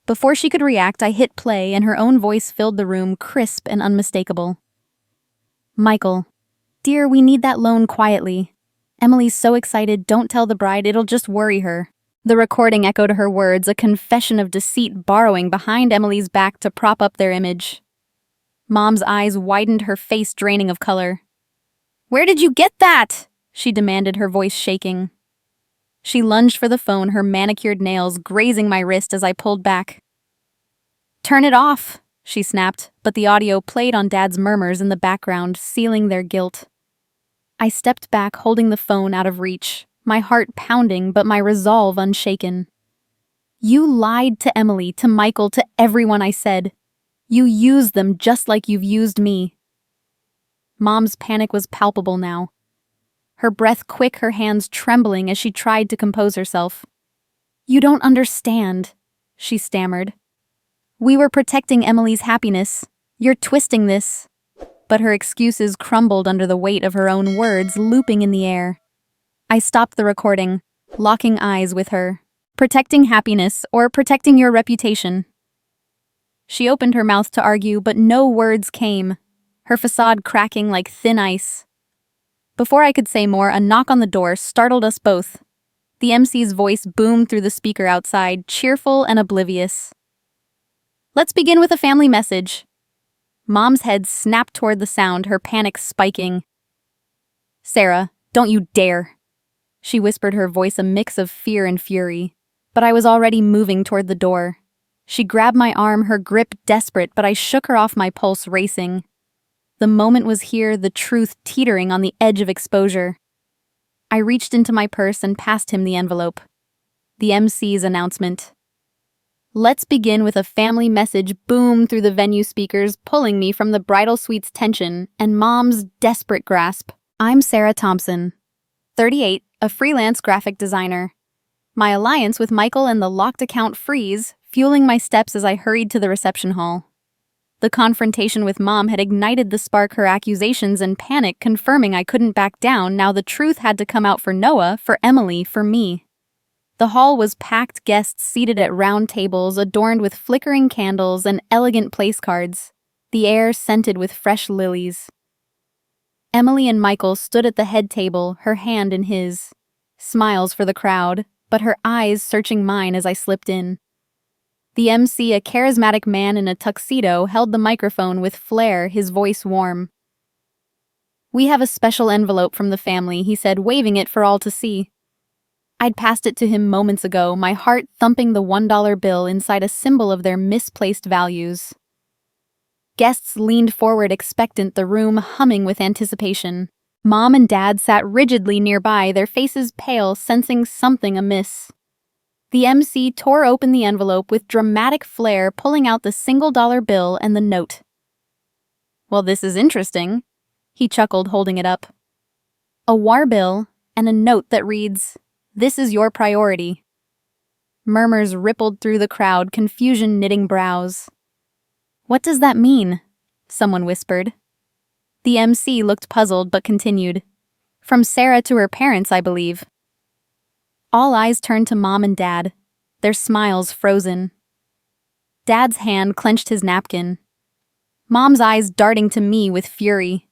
Before she could react, I hit play and her own voice filled the room, crisp and unmistakable. Michael, dear, we need that loan quietly. Emily's so excited, don't tell the bride, it'll just worry her. The recording echoed her words, a confession of deceit borrowing behind Emily's back to prop up their image. Mom's eyes widened, her face draining of color. Where did you get that? She demanded, her voice shaking. She lunged for the phone, her manicured nails grazing my wrist as I pulled back. Turn it off, she snapped, but the audio played on Dad's murmurs in the background, sealing their guilt. I stepped back, holding the phone out of reach, my heart pounding but my resolve unshaken. You lied to Emily, to Michael, to everyone I said. You used them just like you've used me. Mom's panic was palpable now. Her breath quick, her hands trembling as she tried to compose herself. You don't understand, she stammered. We were protecting Emily's happiness. You're twisting this. but her excuses crumbled under the weight of her own words looping in the air. I stopped the recording, locking eyes with her. Protecting happiness or protecting your reputation? She opened her mouth to argue, but no words came, her facade cracking like thin ice. Before I could say more, a knock on the door startled us both. The MC's voice boomed through the speaker outside, cheerful and oblivious. "Let's begin with a family message." Mom's head snapped toward the sound, her panic spiking. "Sarah, don't you dare," she whispered, her voice a mix of fear and fury. But I was already moving toward the door. She grabbed my arm, her grip desperate, but I shook her off, my pulse racing. The moment was here, the truth teetering on the edge of exposure. I reached into my purse and passed him the envelope. The MC's announcement. "Let's begin with a family message," boomed through the venue speakers, pulling me from the bridal suite's tension and Mom's desperate grasp. "I'm Sarah Thompson, 38, a freelance graphic designer. My alliance with Michael and the locked account freeze, fueling my steps as I hurried to the reception hall. The confrontation with Mom had ignited the spark, her accusations and panic confirming I couldn't back down. Now the truth had to come out for Noah, for Emily, for me. The hall was packed, guests seated at round tables adorned with flickering candles and elegant place cards, the air scented with fresh lilies. Emily and Michael stood at the head table, her hand in his. Smiles for the crowd, but her eyes searching mine as I slipped in. The MC, a charismatic man in a tuxedo, held the microphone with flair, his voice warm. "We have a special envelope from the family," he said, waving it for all to see. I'd passed it to him moments ago, my heart thumping the $1 bill inside, a symbol of their misplaced values. Guests leaned forward expectant, the room humming with anticipation. Mom and Dad sat rigidly nearby, their faces pale, sensing something amiss. The MC tore open the envelope with dramatic flair, pulling out the single dollar bill and the note. "Well, this is interesting," he chuckled, holding it up. A war bill and a note that reads, "This is your priority." Murmurs rippled through the crowd, confusion knitting brows. "What does that mean?" someone whispered. The MC looked puzzled but continued. "From Sarah to her parents, I believe." All eyes turned to Mom and Dad, their smiles frozen. Dad's hand clenched his napkin. Mom's eyes darting to me with fury.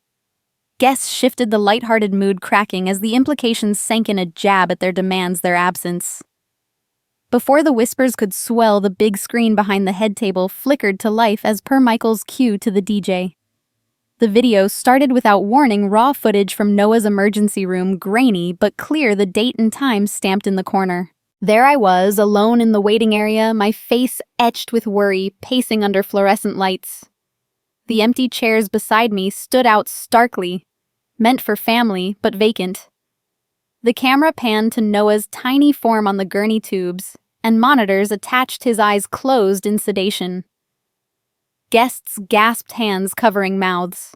Guests shifted, the light-hearted mood cracking as the implications sank in a jab at their demands, their absence. Before the whispers could swell, the big screen behind the head table flickered to life as per Michael's cue to the DJ. The video started without warning, raw footage from Noah's emergency room, grainy but clear, the date and time stamped in the corner. There I was, alone in the waiting area, my face etched with worry, pacing under fluorescent lights. The empty chairs beside me stood out starkly, meant for family, but vacant. The camera panned to Noah's tiny form on the gurney tubes, and monitors attached, his eyes closed in sedation. Guests gasped, hands covering mouths.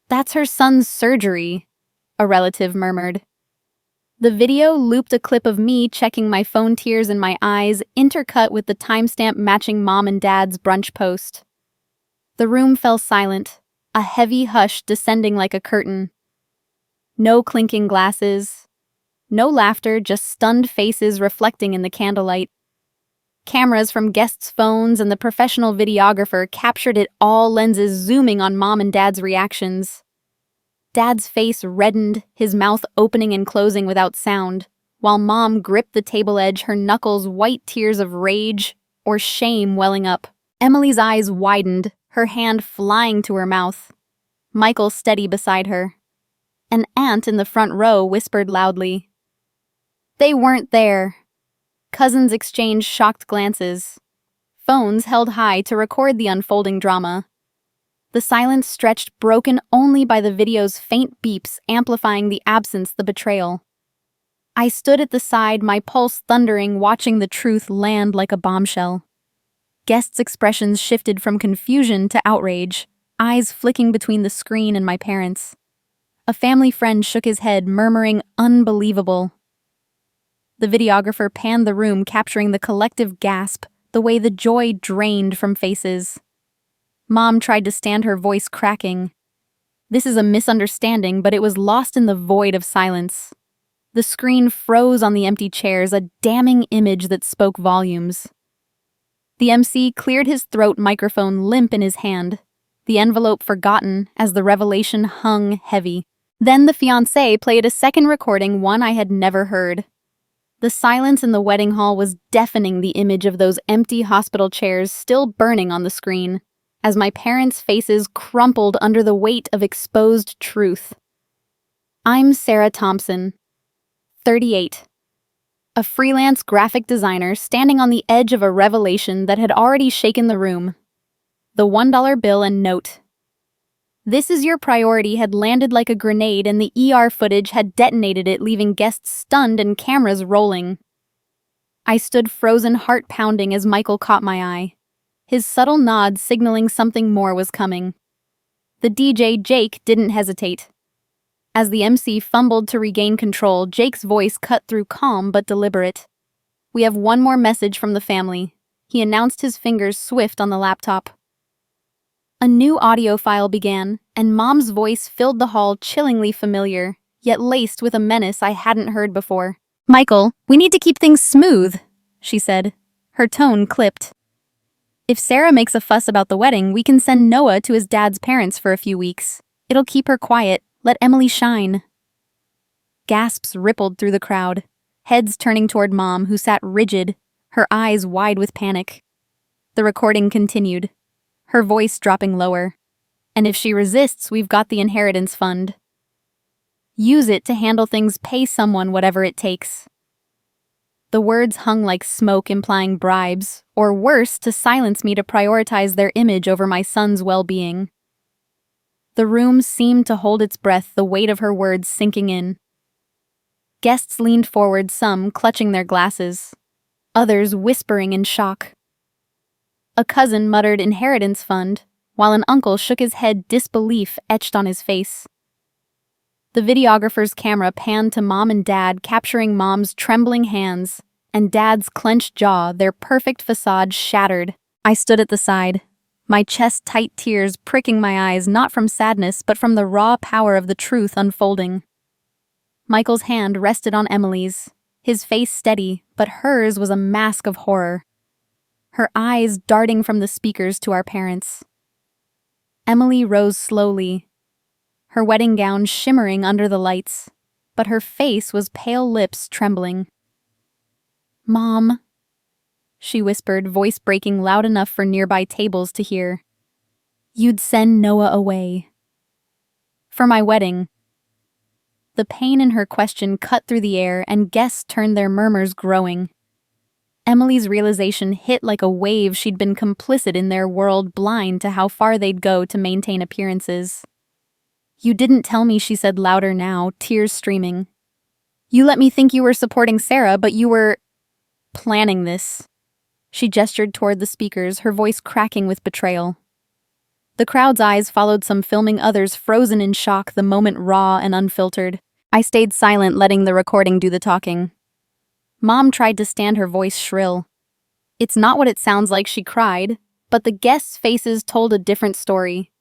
"That's her son's surgery," a relative murmured. The video looped a clip of me checking my phone, tears in my eyes, intercut with the timestamp matching Mom and Dad's brunch post. The room fell silent, a heavy hush descending like a curtain. No clinking glasses, no laughter, just stunned faces reflecting in the candlelight. Cameras from guests' phones and the professional videographer captured it all, lenses zooming on Mom and Dad's reactions. Dad's face reddened, his mouth opening and closing without sound, while Mom gripped the table edge, her knuckles white, tears of rage or shame welling up. Emily's eyes widened, her hand flying to her mouth. Michael steady beside her. An aunt in the front row whispered loudly. They weren't there. Cousins exchanged shocked glances. Phones held high to record the unfolding drama. The silence stretched, broken only by the video's faint beeps amplifying the absence, the betrayal. I stood at the side, my pulse thundering, watching the truth land like a bombshell. Guests' expressions shifted from confusion to outrage, eyes flicking between the screen and my parents. A family friend shook his head, murmuring, "Unbelievable." The videographer panned the room, capturing the collective gasp, the way the joy drained from faces. Mom tried to stand, her voice cracking. This is a misunderstanding, but it was lost in the void of silence. The screen froze on the empty chairs, a damning image that spoke volumes. The MC cleared his throat, microphone limp in his hand, the envelope forgotten as the revelation hung heavy. Then the fiancé played a second recording, one I had never heard. The silence in the wedding hall was deafening, the image of those empty hospital chairs still burning on the screen, as my parents' faces crumpled under the weight of exposed truth. I'm Sarah Thompson, 38. A freelance graphic designer standing on the edge of a revelation that had already shaken the room. The $1 bill and note. "This is your priority" had landed like a grenade, and the ER footage had detonated it, leaving guests stunned and cameras rolling. I stood frozen, heart pounding, as Michael caught my eye, his subtle nod signaling something more was coming. The DJ, Jake, didn't hesitate. As the MC fumbled to regain control, Jake's voice cut through, calm but deliberate. "We have one more message from the family," he announced, his fingers swift on the laptop. A new audio file began, and Mom's voice filled the hall, chillingly familiar, yet laced with a menace I hadn't heard before. "Michael, we need to keep things smooth," she said. Her tone clipped. "If Sarah makes a fuss about the wedding, we can send Noah to his dad's parents for a few weeks. It'll keep her quiet. Let Emily shine." Gasps rippled through the crowd, heads turning toward Mom, who sat rigid, her eyes wide with panic. The recording continued, her voice dropping lower. "And if she resists, we've got the inheritance fund. Use it to handle things, pay someone, whatever it takes." The words hung like smoke, implying bribes, or worse, to silence me, to prioritize their image over my son's well-being. The room seemed to hold its breath, the weight of her words sinking in. Guests leaned forward, some clutching their glasses, others whispering in shock. A cousin muttered inheritance fund, while an uncle shook his head, disbelief etched on his face. The videographer's camera panned to Mom and Dad, capturing Mom's trembling hands and Dad's clenched jaw, their perfect facade shattered. I stood at the side, my chest tight, tears pricking my eyes, not from sadness but from the raw power of the truth unfolding. Michael's hand rested on Emily's, his face steady, but hers was a mask of horror, her eyes darting from the speakers to our parents. Emily rose slowly, her wedding gown shimmering under the lights, but her face was pale, lips trembling. "Mom," she whispered, voice breaking loud enough for nearby tables to hear. "You'd send Noah away. For my wedding." The pain in her question cut through the air, and guests turned, their murmurs growing. Emily's realization hit like a wave. She'd been complicit in their world, blind to how far they'd go to maintain appearances. "You didn't tell me," she said louder now, tears streaming. "You let me think you were supporting Sarah, but you were planning this." She gestured toward the speakers, her voice cracking with betrayal. The crowd's eyes followed, some filming, others frozen in shock, the moment raw and unfiltered. I stayed silent, letting the recording do the talking. Mom tried to stand, her voice shrill. "It's not what it sounds like," she cried, but the guests' faces told a different story.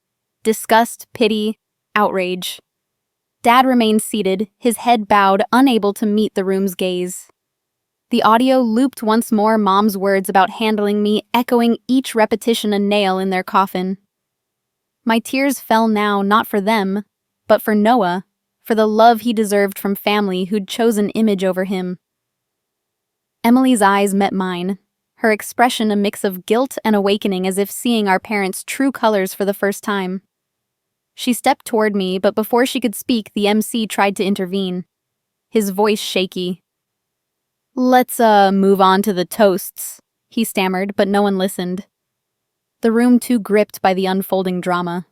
Disgust, pity, outrage. Dad remained seated, his head bowed, unable to meet the room's gaze. The audio looped once more, Mom's words about handling me, echoing each repetition a nail in their coffin. My tears fell now, not for them, but for Noah, for the love he deserved from family who'd chosen image over him. Emily's eyes met mine, her expression a mix of guilt and awakening, as if seeing our parents' true colors for the first time. She stepped toward me, but before she could speak, the MC tried to intervene, his voice shaky. "Let's, move on to the toasts," he stammered, but no one listened. The room too gripped by the unfolding drama.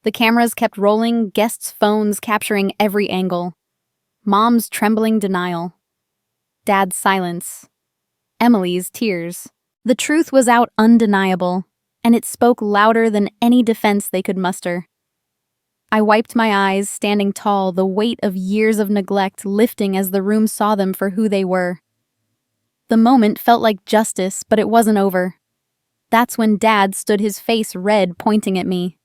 The cameras kept rolling, guests' phones capturing every angle. Mom's trembling denial. Dad's silence. Emily's tears. The truth was out, undeniable, and it spoke louder than any defense they could muster. I wiped my eyes, standing tall, the weight of years of neglect lifting as the room saw them for who they were. The moment felt like justice, but it wasn't over. That's when Dad stood, his face red, pointing at me.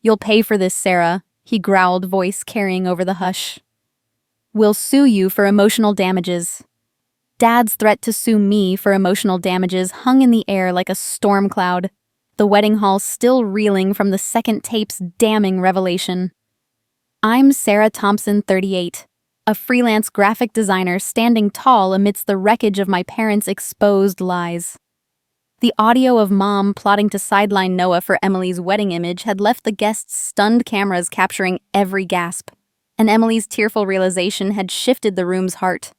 "You'll pay for this, Sarah," he growled, voice carrying over the hush. "We'll sue you for emotional damages." Dad's threat to sue me for emotional damages hung in the air like a storm cloud, the wedding hall still reeling from the second tape's damning revelation. I'm Sarah Thompson, 38, a freelance graphic designer standing tall amidst the wreckage of my parents' exposed lies. The audio of Mom plotting to sideline Noah for Emily's wedding image had left the guests' stunned cameras capturing every gasp, and Emily's tearful realization had shifted the room's heart.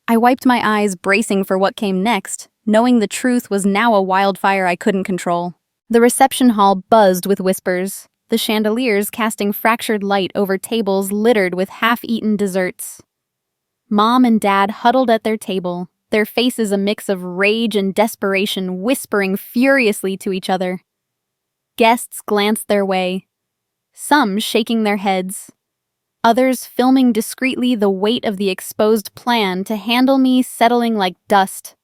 I wiped my eyes, bracing for what came next, knowing the truth was now a wildfire I couldn't control. The reception hall buzzed with whispers, the chandeliers casting fractured light over tables littered with half-eaten desserts. Mom and Dad huddled at their table, their faces a mix of rage and desperation, whispering furiously to each other. Guests glanced their way, some shaking their heads, others filming discreetly, the weight of the exposed plan to handle me settling like dust.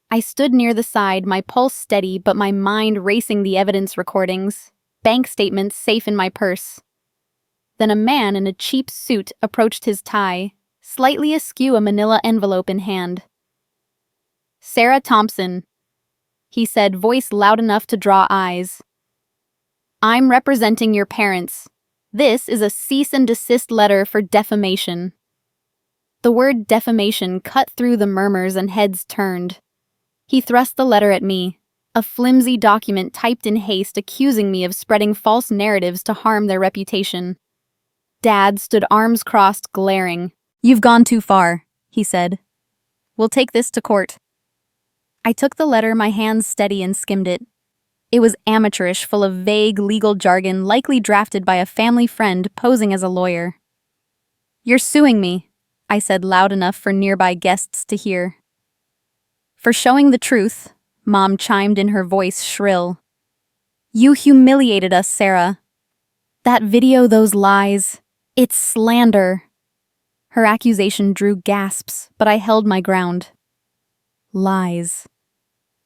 I stood near the side, my pulse steady but my mind racing the evidence recordings, bank statements safe in my purse. Then a man in a cheap suit approached his tie, slightly askew, a manila envelope in hand. "Sarah Thompson," he said, voice loud enough to draw eyes. "I'm representing your parents. This is a cease and desist letter for defamation." The word defamation cut through the murmurs and heads turned. He thrust the letter at me, a flimsy document typed in haste accusing me of spreading false narratives to harm their reputation. Dad stood arms crossed, glaring. "You've gone too far," he said. "We'll take this to court." I took the letter, my hands steady, and skimmed it. It was amateurish, full of vague legal jargon, likely drafted by a family friend posing as a lawyer. "You're suing me," I said loud enough for nearby guests to hear. "For showing the truth," Mom chimed in, her voice shrill. "You humiliated us, Sarah. That video, those lies, it's slander." Her accusation drew gasps, but I held my ground. Lies.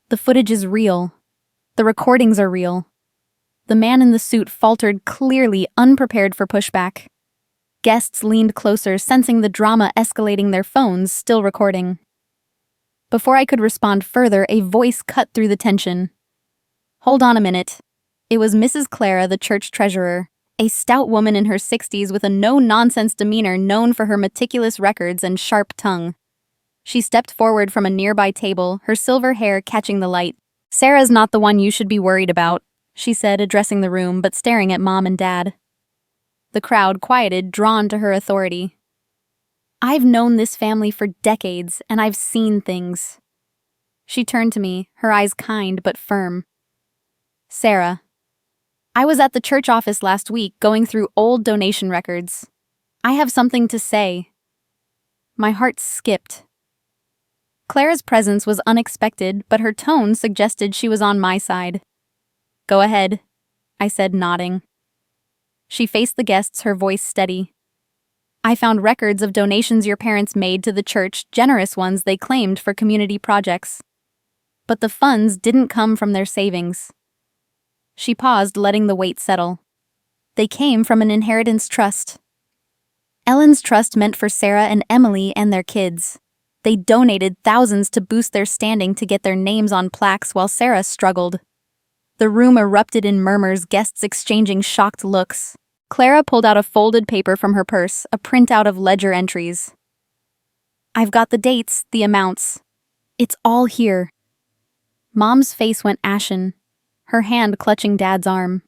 The footage is real. The recordings are real. The man in the suit faltered, clearly unprepared for pushback. Guests leaned closer, sensing the drama escalating, their phones still recording. Before I could respond further, a voice cut through the tension. "Hold on a minute." It was Mrs. Clara, the church treasurer, a stout woman in her 60s with a no-nonsense demeanor known for her meticulous records and sharp tongue. She stepped forward from a nearby table, her silver hair catching the light. "Sarah's not the one you should be worried about," she said, addressing the room but staring at Mom and Dad. The crowd quieted, drawn to her authority. "I've known this family for decades, and I've seen things." She turned to me, her eyes kind but firm. "Sarah, I was at the church office last week going through old donation records. I have something to say." My heart skipped. Clara's presence was unexpected, but her tone suggested she was on my side. "Go ahead," I said, nodding. She faced the guests, her voice steady. "I found records of donations your parents made to the church, generous ones they claimed for community projects. But the funds didn't come from their savings." She paused, letting the weight settle. "They came from an inheritance trust. Ellen's trust meant for Sarah and Emily and their kids. They donated thousands to boost their standing, to get their names on plaques while Sarah struggled." The room erupted in murmurs, guests exchanging shocked looks. Clara pulled out a folded paper from her purse, a printout of ledger entries. "I've got the dates, the amounts. It's all here." Mom's face went ashen, her hand clutching Dad's arm.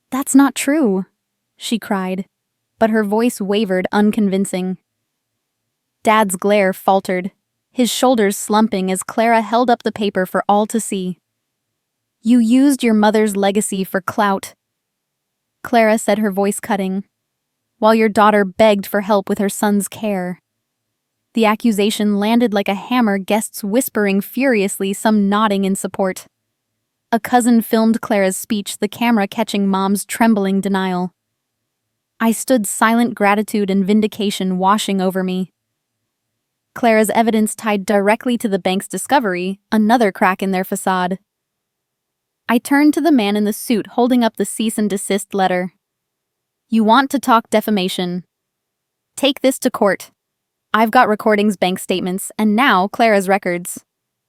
"That's not true," she cried, but her voice wavered, unconvincing. Dad's glare faltered, his shoulders slumping as Clara held up the paper for all to see. "You used your mother's legacy for clout," Clara said, her voice cutting, "while your daughter begged for help with her son's care." The accusation landed like a hammer, guests whispering furiously, some nodding in support. A cousin filmed Clara's speech, the camera catching Mom's trembling denial. I stood, silent gratitude and vindication washing over me. Clara's evidence tied directly to the bank's discovery, another crack in their facade. I turned to the man in the suit holding up the cease and desist letter. You want to talk defamation? Take this to court. I've got recordings, bank statements, and now Clara's records.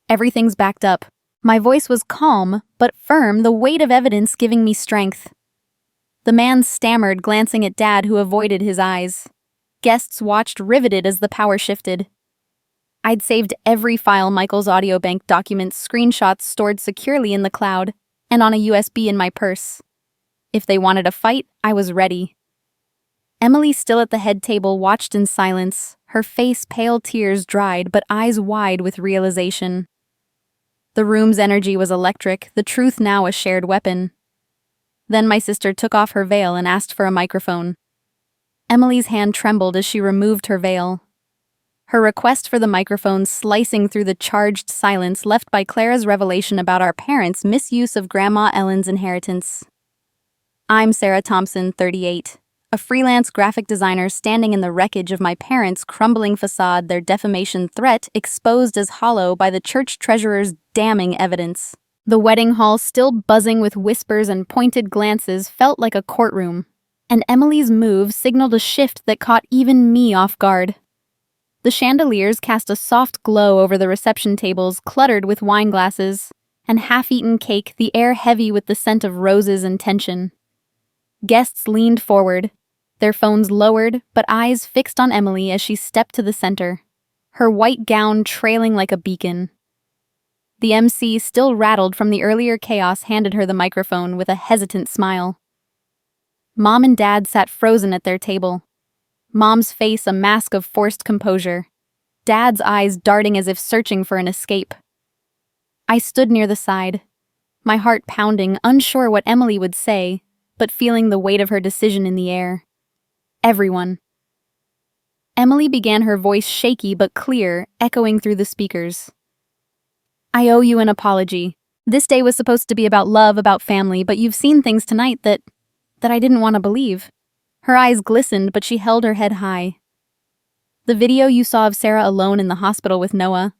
Everything's backed up. My voice was calm, but firm, the weight of evidence giving me strength. The man stammered, glancing at Dad, who avoided his eyes. Guests watched riveted as the power shifted. I'd saved every file, Michael's audio bank documents, screenshots stored securely in the cloud, and on a USB in my purse. If they wanted a fight, I was ready. Emily, still at the head table, watched in silence, her face pale, tears dried, but eyes wide with realization. The room's energy was electric, the truth now a shared weapon. Then my sister took off her veil and asked for a microphone. Emily's hand trembled as she removed her veil. Her request for the microphone slicing through the charged silence left by Clara's revelation about our parents' misuse of Grandma Ellen's inheritance. I'm Sarah Thompson, 38, a freelance graphic designer standing in the wreckage of my parents' crumbling facade, their defamation threat exposed as hollow by the church treasurer's damning evidence. The wedding hall, still buzzing with whispers and pointed glances, felt like a courtroom, and Emily's move signaled a shift that caught even me off guard. The chandeliers cast a soft glow over the reception tables cluttered with wine glasses and half-eaten cake, the air heavy with the scent of roses and tension. Guests leaned forward, their phones lowered, but eyes fixed on Emily as she stepped to the center, her white gown trailing like a beacon. The MC, still rattled from the earlier chaos, handed her the microphone with a hesitant smile. Mom and Dad sat frozen at their table. Mom's face a mask of forced composure, Dad's eyes darting as if searching for an escape. I stood near the side, my heart pounding, unsure what Emily would say, but feeling the weight of her decision in the air. Everyone. Emily began, her voice shaky but clear, echoing through the speakers. I owe you an apology. This day was supposed to be about love, about family, but you've seen things tonight that I didn't want to believe. Her eyes glistened, but she held her head high. The video you saw of Sarah alone in the hospital with Noah,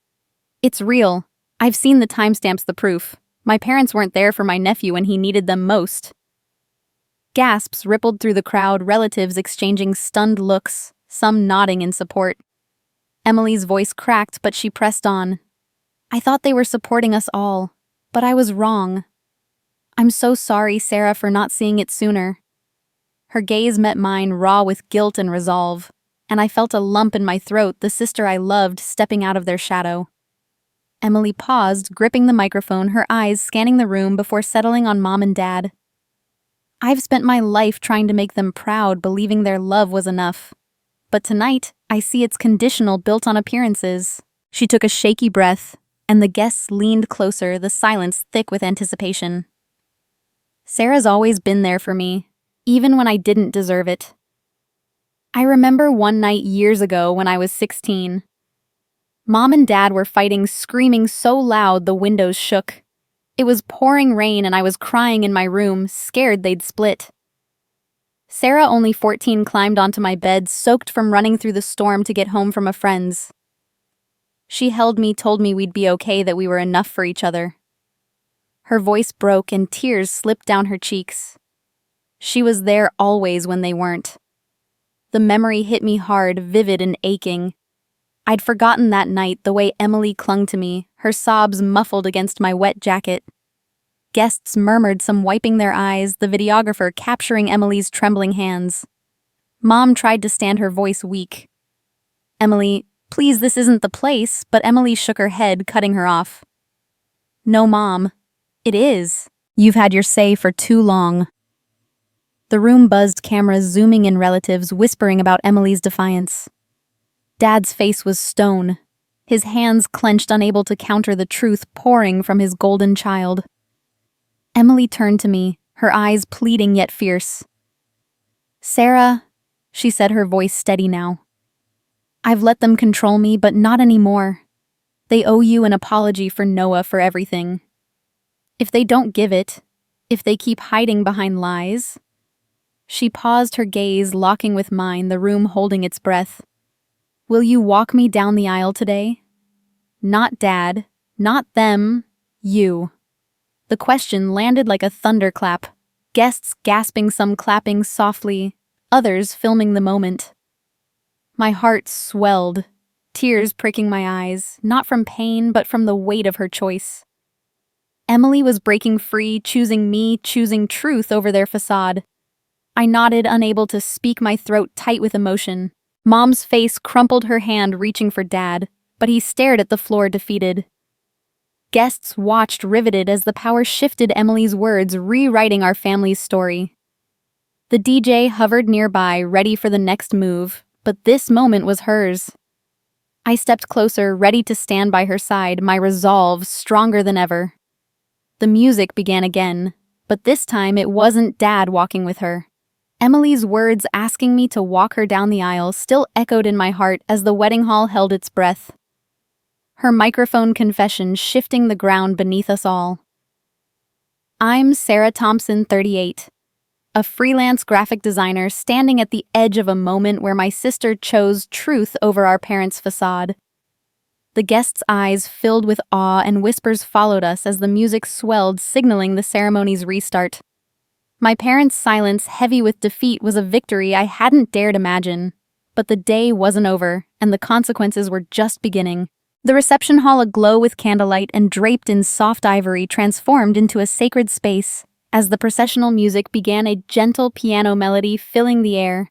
it's real. I've seen the timestamps, the proof. My parents weren't there for my nephew when he needed them most. Gasps rippled through the crowd, relatives exchanging stunned looks, some nodding in support. Emily's voice cracked, but she pressed on. I thought they were supporting us all, but I was wrong. I'm so sorry, Sarah, for not seeing it sooner. Her gaze met mine, raw with guilt and resolve, and I felt a lump in my throat, the sister I loved stepping out of their shadow. Emily paused, gripping the microphone, her eyes scanning the room before settling on Mom and Dad. I've spent my life trying to make them proud, believing their love was enough. But tonight, I see it's conditional, built on appearances. She took a shaky breath, and the guests leaned closer, the silence thick with anticipation. Sarah's always been there for me, even when I didn't deserve it. I remember one night years ago when I was 16. Mom and Dad were fighting, screaming so loud the windows shook. It was pouring rain and I was crying in my room, scared they'd split. Sarah, only 14, climbed onto my bed, soaked from running through the storm to get home from a friend's. She held me, told me we'd be okay, that we were enough for each other. Her voice broke and tears slipped down her cheeks. She was there always when they weren't. The memory hit me hard, vivid and aching. I'd forgotten that night, the way Emily clung to me, her sobs muffled against my wet jacket. Guests murmured, some wiping their eyes, the videographer capturing Emily's trembling hands. Mom tried to stand, her voice weak. Emily, please, this isn't the place, but Emily shook her head, cutting her off. No, Mom. It is. You've had your say for too long. The room buzzed, cameras zooming in, relatives whispering about Emily's defiance. Dad's face was stone, his hands clenched, unable to counter the truth pouring from his golden child. Emily turned to me, her eyes pleading yet fierce. Sarah, she said, her voice steady now. I've let them control me, but not anymore. They owe you an apology for Noah, for everything. If they don't give it, if they keep hiding behind lies. She paused, her gaze locking with mine, the room holding its breath. Will you walk me down the aisle today? Not Dad, not them, you. The question landed like a thunderclap, guests gasping, some clapping softly, others filming the moment. My heart swelled, tears pricking my eyes, not from pain but from the weight of her choice. Emily was breaking free, choosing me, choosing truth over their facade. I nodded, unable to speak, my throat tight with emotion. Mom's face crumpled, her hand reaching for Dad, but he stared at the floor, defeated. Guests watched, riveted, as the power shifted Emily's words, rewriting our family's story. The DJ hovered nearby, ready for the next move, but this moment was hers. I stepped closer, ready to stand by her side, my resolve stronger than ever. The music began again, but this time it wasn't Dad walking with her. Emily's words asking me to walk her down the aisle still echoed in my heart as the wedding hall held its breath. Her microphone confession shifting the ground beneath us all. I'm Sarah Thompson, 38, a freelance graphic designer standing at the edge of a moment where my sister chose truth over our parents' facade. The guests' eyes filled with awe and whispers followed us as the music swelled, signaling the ceremony's restart. My parents' silence, heavy with defeat, was a victory I hadn't dared imagine. But the day wasn't over, and the consequences were just beginning. The reception hall, aglow with candlelight and draped in soft ivory, transformed into a sacred space as the processional music began, a gentle piano melody filling the air.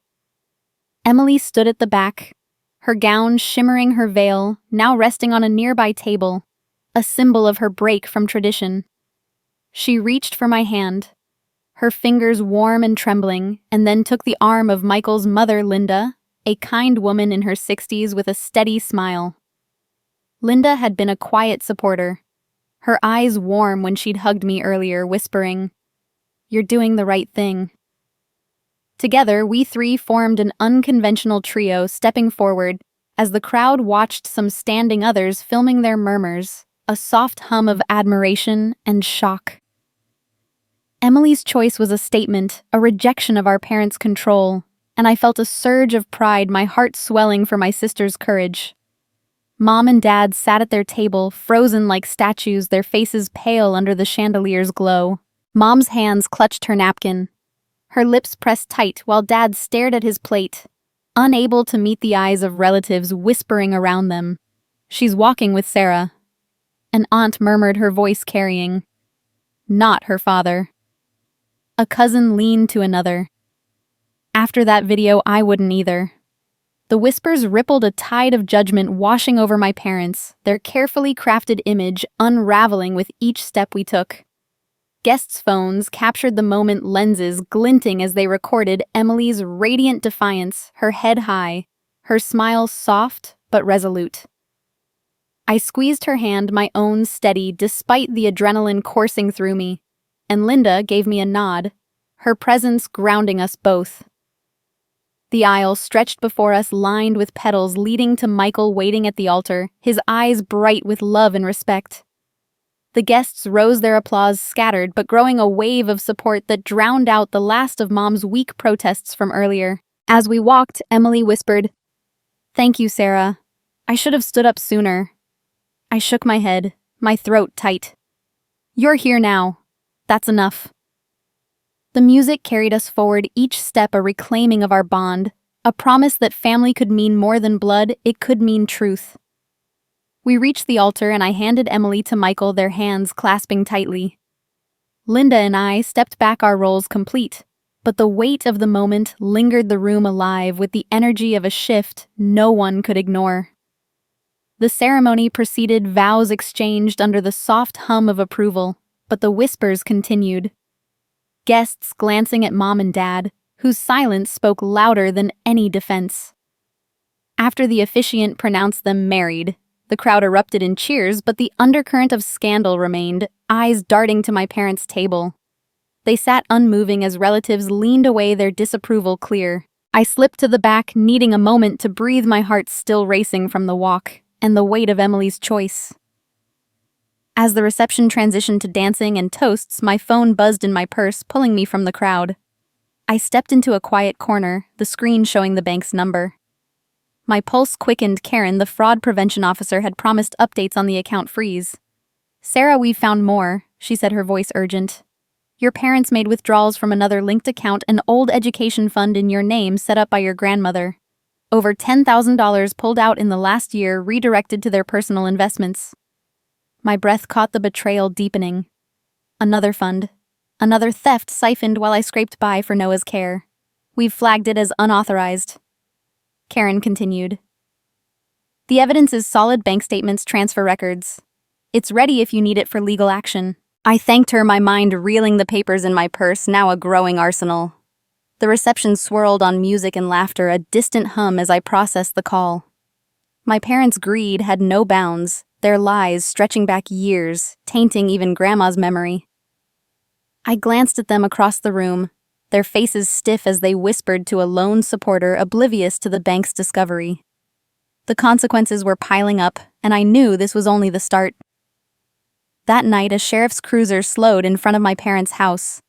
Emily stood at the back, her gown shimmering, her veil now resting on a nearby table, a symbol of her break from tradition. She reached for my hand, her fingers warm and trembling, and then took the arm of Michael's mother, Linda, a kind woman in her 60s with a steady smile. Linda had been a quiet supporter, her eyes warm when she'd hugged me earlier, whispering, "You're doing the right thing." Together, we three formed an unconventional trio, stepping forward as the crowd watched, some standing, others filming their murmurs, a soft hum of admiration and shock. Emily's choice was a statement, a rejection of our parents' control, and I felt a surge of pride, my heart swelling for my sister's courage. Mom and Dad sat at their table, frozen like statues, their faces pale under the chandelier's glow. Mom's hands clutched her napkin, her lips pressed tight while Dad stared at his plate, unable to meet the eyes of relatives whispering around them. "She's walking with Sarah," an aunt murmured, her voice carrying. "Not her father." A cousin leaned to another. "After that video, I wouldn't either." The whispers rippled, a tide of judgment washing over my parents, their carefully crafted image unraveling with each step we took. Guests' phones captured the moment, lenses glinting as they recorded Emily's radiant defiance, her head high, her smile soft but resolute. I squeezed her hand, my own steady despite the adrenaline coursing through me, and Linda gave me a nod, her presence grounding us both. The aisle stretched before us, lined with petals, leading to Michael waiting at the altar, his eyes bright with love and respect. The guests rose, their applause scattered, but growing a wave of support that drowned out the last of Mom's weak protests from earlier. As we walked, Emily whispered, "Thank you, Sarah. I should have stood up sooner." I shook my head, my throat tight. "You're here now. That's enough." The music carried us forward, each step a reclaiming of our bond, a promise that family could mean more than blood, it could mean truth. We reached the altar and I handed Emily to Michael, their hands clasping tightly. Linda and I stepped back, our roles complete, but the weight of the moment lingered, the room alive with the energy of a shift no one could ignore. The ceremony proceeded, vows exchanged under the soft hum of approval, but the whispers continued. Guests glancing at Mom and Dad, whose silence spoke louder than any defense. After the officiant pronounced them married, the crowd erupted in cheers, but the undercurrent of scandal remained, eyes darting to my parents' table. They sat unmoving as relatives leaned away, their disapproval clear. I slipped to the back, needing a moment to breathe, my heart still racing from the walk and the weight of Emily's choice. As the reception transitioned to dancing and toasts, my phone buzzed in my purse, pulling me from the crowd. I stepped into a quiet corner, the screen showing the bank's number. My pulse quickened. Karen, the fraud prevention officer, had promised updates on the account freeze. "Sarah, we've found more," she said, her voice urgent. "Your parents made withdrawals from another linked account, an old education fund in your name set up by your grandmother. Over $10,000 pulled out in the last year, redirected to their personal investments." My breath caught the betrayal deepening. Another fund. Another theft siphoned while I scraped by for Noah's care. "We've flagged it as unauthorized." Karen continued. "The evidence is solid bank statements, transfer records. It's ready if you need it for legal action." I thanked her, my mind reeling, the papers in my purse, now a growing arsenal. The reception swirled on music and laughter, a distant hum as I processed the call. My parents' greed had no bounds, their lies stretching back years, tainting even Grandma's memory. I glanced at them across the room, their faces stiff as they whispered to a lone supporter oblivious to the bank's discovery. The consequences were piling up, and I knew this was only the start. That night, a sheriff's cruiser slowed in front of my parents' house.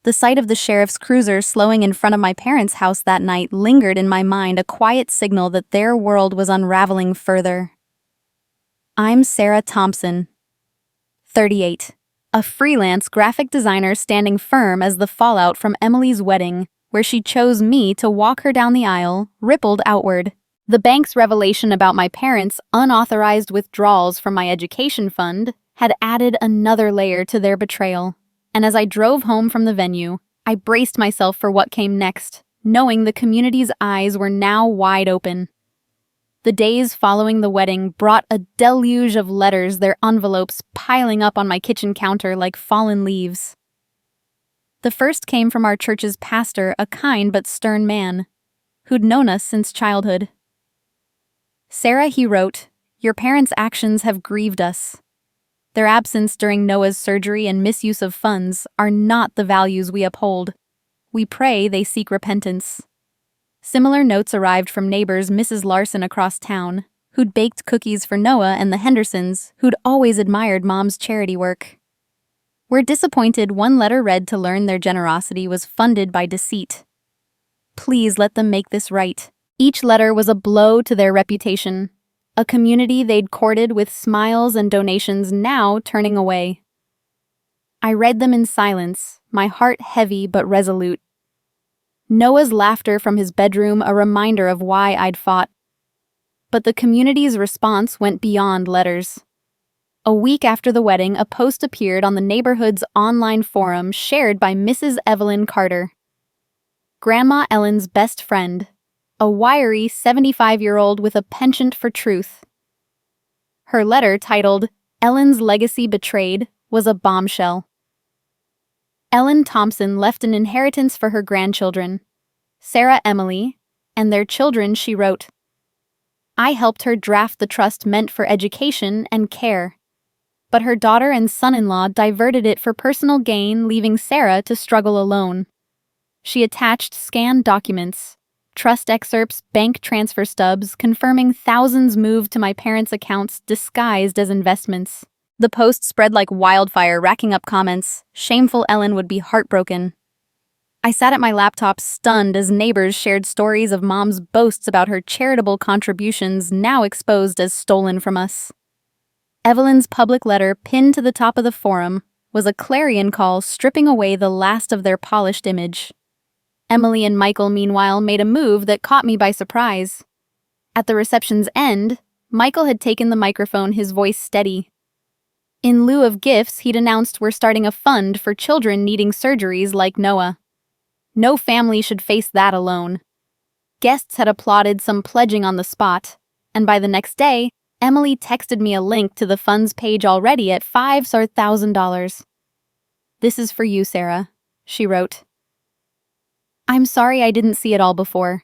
The sight of the sheriff's cruiser slowing in front of my parents' house that night lingered in my mind, a quiet signal that their world was unraveling further. I'm Sarah Thompson, 38, a freelance graphic designer standing firm as the fallout from Emily's wedding, where she chose me to walk her down the aisle, rippled outward. The bank's revelation about my parents' unauthorized withdrawals from my education fund had added another layer to their betrayal. And as I drove home from the venue, I braced myself for what came next, knowing the community's eyes were now wide open. The days following the wedding brought a deluge of letters, their envelopes piling up on my kitchen counter like fallen leaves. The first came from our church's pastor, a kind but stern man, who'd known us since childhood. "Sarah," he wrote, "your parents' actions have grieved us. Their absence during Noah's surgery and misuse of funds are not the values we uphold. We pray they seek repentance." Similar notes arrived from neighbors Mrs. Larson across town, who'd baked cookies for Noah, and the Hendersons, who'd always admired Mom's charity work. "We're disappointed," one letter read, to learn their generosity was funded by deceit. "Please let them make this right." Each letter was a blow to their reputation, a community they'd courted with smiles and donations now turning away. I read them in silence, my heart heavy but resolute. Noah's laughter from his bedroom a reminder of why I'd fought. But the community's response went beyond letters. A week after the wedding, a post appeared on the neighborhood's online forum shared by Mrs. Evelyn Carter, Grandma Ellen's best friend, a wiry 75-year-old with a penchant for truth. Her letter, titled "Ellen's Legacy Betrayed," was a bombshell. Ellen Thompson left an inheritance for her grandchildren, Sarah, Emily, and their children, she wrote. "I helped her draft the trust meant for education and care, but her daughter and son-in-law diverted it for personal gain, leaving Sarah to struggle alone." She attached scanned documents, trust excerpts, bank transfer stubs, confirming thousands moved to my parents' accounts disguised as investments. The post spread like wildfire, racking up comments. Shameful Ellen would be heartbroken. I sat at my laptop, stunned, as neighbors shared stories of Mom's boasts about her charitable contributions, now exposed as stolen from us. Evelyn's public letter, pinned to the top of the forum, was a clarion call stripping away the last of their polished image. Emily and Michael, meanwhile, made a move that caught me by surprise. At the reception's end, Michael had taken the microphone, his voice steady. In lieu of gifts, he'd announced, "We're starting a fund for children needing surgeries like Noah. No family should face that alone." Guests had applauded, some pledging on the spot, and by the next day, Emily texted me a link to the fund's page, already at $5,000. "This is for you, Sarah," she wrote. "I'm sorry I didn't see it all before."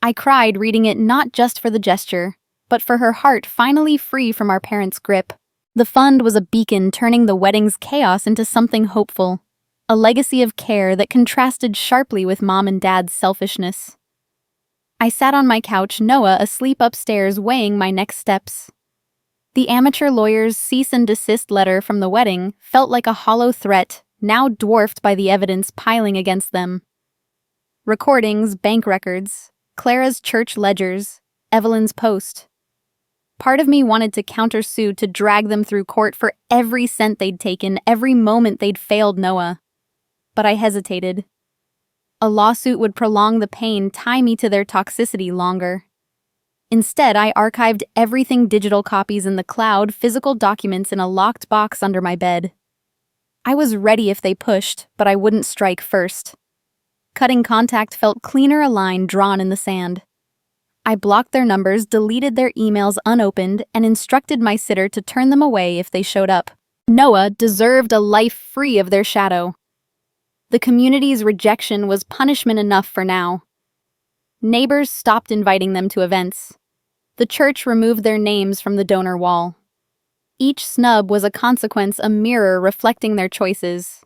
I cried reading it, not just for the gesture, but for her heart finally free from our parents' grip. The fund was a beacon, turning the wedding's chaos into something hopeful, a legacy of care that contrasted sharply with Mom and Dad's selfishness. I sat on my couch, Noah asleep upstairs, weighing my next steps. The amateur lawyer's cease and desist letter from the wedding felt like a hollow threat, now dwarfed by the evidence piling against them. Recordings, bank records, Clara's church ledgers, Evelyn's post. Part of me wanted to countersue, to drag them through court for every cent they'd taken, every moment they'd failed Noah. But I hesitated. A lawsuit would prolong the pain, tie me to their toxicity longer. Instead, I archived everything, digital copies in the cloud, physical documents in a locked box under my bed. I was ready if they pushed, but I wouldn't strike first. Cutting contact felt cleaner, a line drawn in the sand. I blocked their numbers, deleted their emails unopened, and instructed my sitter to turn them away if they showed up. Noah deserved a life free of their shadow. The community's rejection was punishment enough for now. Neighbors stopped inviting them to events. The church removed their names from the donor wall. Each snub was a consequence, a mirror reflecting their choices.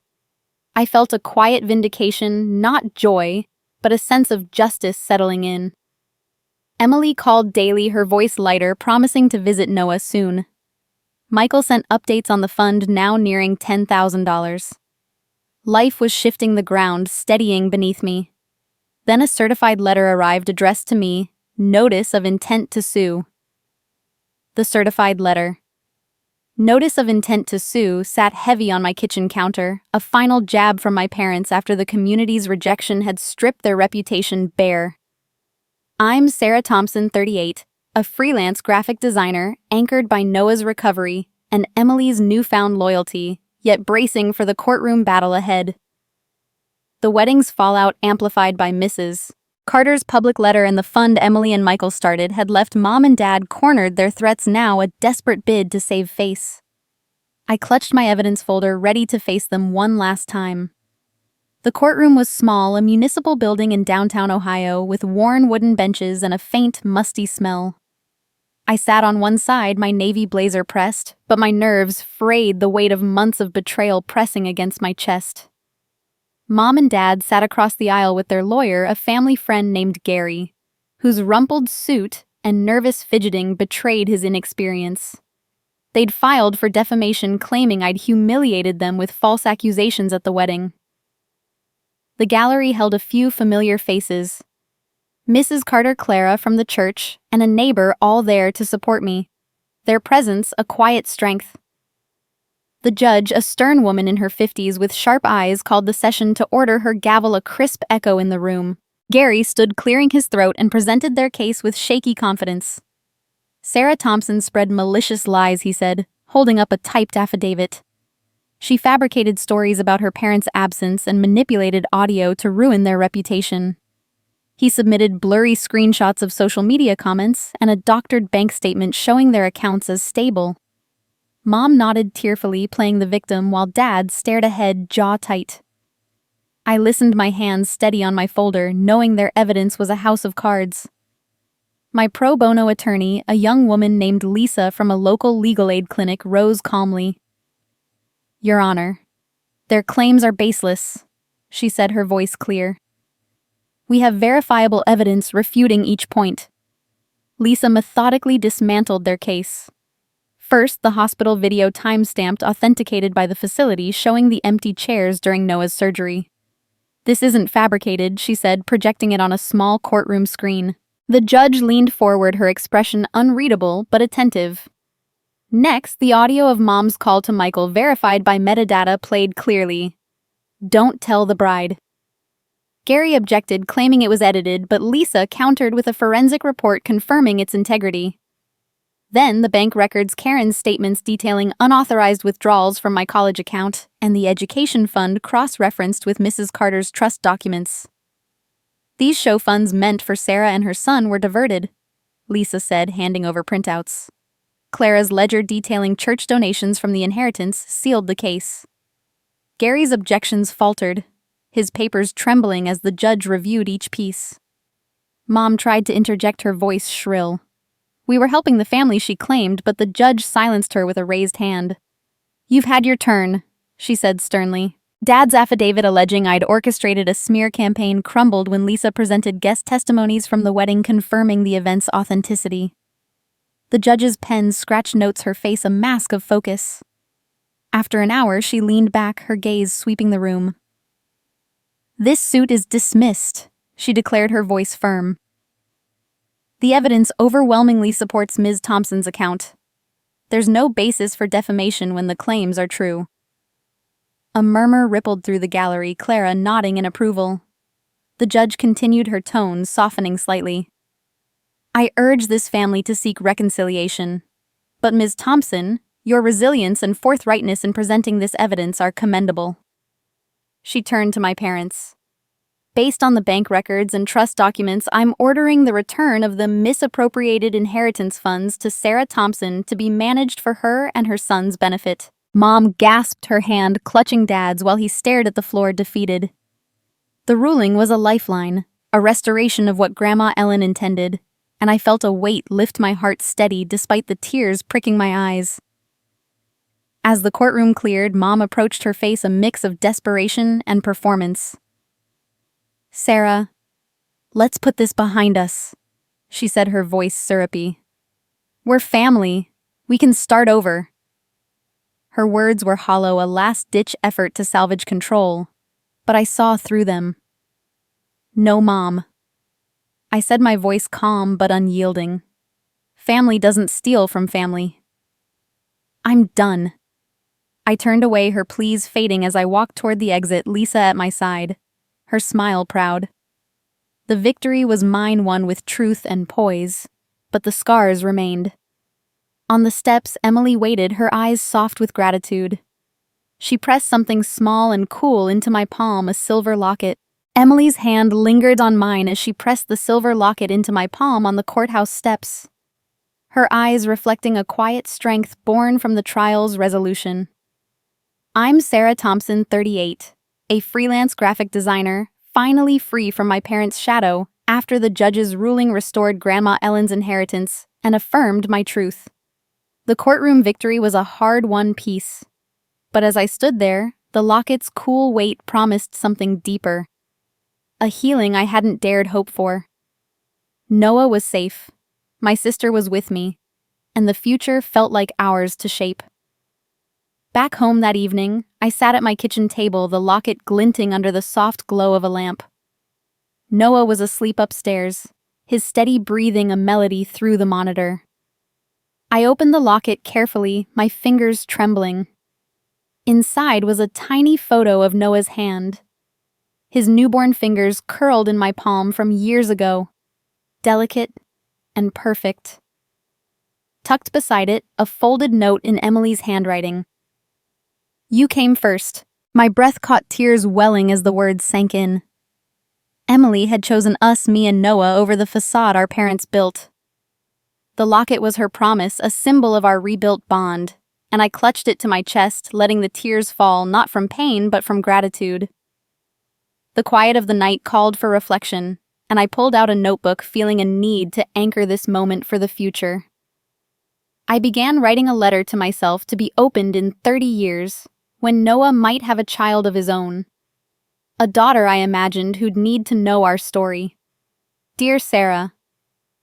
I felt a quiet vindication, not joy, but a sense of justice settling in. Emily called daily, her voice lighter, promising to visit Noah soon. Michael sent updates on the fund, now nearing $10,000. Life was shifting the ground, steadying beneath me. Then a certified letter arrived addressed to me, notice of intent to sue. The certified letter. Notice of intent to sue sat heavy on my kitchen counter, a final jab from my parents after the community's rejection had stripped their reputation bare. I'm Sarah Thompson, 38, a freelance graphic designer anchored by Noah's recovery and Emily's newfound loyalty, yet bracing for the courtroom battle ahead. The wedding's fallout, amplified by Mrs. Carter's public letter and the fund Emily and Michael started, had left Mom and Dad cornered, their threats now a desperate bid to save face. I clutched my evidence folder, ready to face them one last time. The courtroom was small, a municipal building in downtown Ohio, with worn wooden benches and a faint, musty smell. I sat on one side, my navy blazer pressed, but my nerves frayed, the weight of months of betrayal pressing against my chest. Mom and Dad sat across the aisle with their lawyer, a family friend named Gary, whose rumpled suit and nervous fidgeting betrayed his inexperience. They'd filed for defamation, claiming I'd humiliated them with false accusations at the wedding. The gallery held a few familiar faces. Mrs. Carter Clara from the church, and a neighbor, all there to support me. Their presence a quiet strength. The judge, a stern woman in her 50s with sharp eyes, called the session to order, her gavel a crisp echo in the room. Gary stood clearing his throat and presented their case with shaky confidence. Sarah Thompson spread malicious lies, he said, holding up a typed affidavit. She fabricated stories about her parents' absence and manipulated audio to ruin their reputation. He submitted blurry screenshots of social media comments and a doctored bank statement showing their accounts as stable. Mom nodded tearfully, playing the victim, while Dad stared ahead, jaw tight. I listened, my hands steady on my folder, knowing their evidence was a house of cards. My pro bono attorney, a young woman named Lisa from a local legal aid clinic, rose calmly. Your Honor, their claims are baseless, she said, her voice clear. We have verifiable evidence refuting each point. Lisa methodically dismantled their case. First, the hospital video time-stamped, authenticated by the facility, showing the empty chairs during Noah's surgery. This isn't fabricated, she said, projecting it on a small courtroom screen. The judge leaned forward, her expression unreadable but attentive. Next, the audio of Mom's call to Michael, verified by metadata, played clearly. Don't tell the bride. Gary objected, claiming it was edited, but Lisa countered with a forensic report confirming its integrity. Then the bank records, Karen's statements detailing unauthorized withdrawals from my college account, and the education fund cross-referenced with Mrs. Carter's trust documents. These show funds meant for Sarah and her son were diverted, Lisa said, handing over printouts. Clara's ledger detailing church donations from the inheritance sealed the case. Gary's objections faltered, his papers trembling as the judge reviewed each piece. Mom tried to interject, her voice shrill. We were helping the family, she claimed, but the judge silenced her with a raised hand. You've had your turn, she said sternly. Dad's affidavit alleging I'd orchestrated a smear campaign crumbled when Lisa presented guest testimonies from the wedding confirming the event's authenticity. The judge's pen scratched notes, her face a mask of focus. After an hour, she leaned back, her gaze sweeping the room. This suit is dismissed, she declared, her voice firm. The evidence overwhelmingly supports Ms. Thompson's account. There's no basis for defamation when the claims are true. A murmur rippled through the gallery, Clara nodding in approval. The judge continued, her tone softening slightly. I urge this family to seek reconciliation. But Ms. Thompson, your resilience and forthrightness in presenting this evidence are commendable. She turned to my parents. Based on the bank records and trust documents, I'm ordering the return of the misappropriated inheritance funds to Sarah Thompson to be managed for her and her son's benefit. Mom gasped, her hand clutching Dad's while he stared at the floor, defeated. The ruling was a lifeline, a restoration of what Grandma Ellen intended, and I felt a weight lift my heart steady despite the tears pricking my eyes. As the courtroom cleared, Mom approached, her face a mix of desperation and performance. Sarah, let's put this behind us, she said, her voice syrupy. We're family. We can start over. Her words were hollow, a last-ditch effort to salvage control, but I saw through them. No, Mom. I said, my voice calm but unyielding. Family doesn't steal from family. I'm done. I turned away, her pleas fading as I walked toward the exit, Lisa at my side, her smile proud. The victory was mine, won with truth and poise, but the scars remained. On the steps, Emily waited, her eyes soft with gratitude. She pressed something small and cool into my palm, a silver locket. Emily's hand lingered on mine as she pressed the silver locket into my palm on the courthouse steps, her eyes reflecting a quiet strength born from the trial's resolution. I'm Sarah Thompson, 38, a freelance graphic designer, finally free from my parents' shadow after the judge's ruling restored Grandma Ellen's inheritance and affirmed my truth. The courtroom victory was a hard-won peace, but as I stood there, the locket's cool weight promised something deeper, a healing I hadn't dared hope for. Noah was safe, my sister was with me, and the future felt like ours to shape. Back home that evening, I sat at my kitchen table, the locket glinting under the soft glow of a lamp. Noah was asleep upstairs, his steady breathing a melody through the monitor. I opened the locket carefully, my fingers trembling. Inside was a tiny photo of Noah's hand. His newborn fingers curled in my palm from years ago, delicate and perfect. Tucked beside it, a folded note in Emily's handwriting. You came first. My breath caught tears welling as the words sank in. Emily had chosen us, me and Noah, over the facade our parents built. The locket was her promise, a symbol of our rebuilt bond, and I clutched it to my chest, letting the tears fall, not from pain, but from gratitude. The quiet of the night called for reflection, and I pulled out a notebook, feeling a need to anchor this moment for the future. I began writing a letter to myself to be opened in 30 years, when Noah might have a child of his own. A daughter, I imagined, who'd need to know our story. Dear Sarah,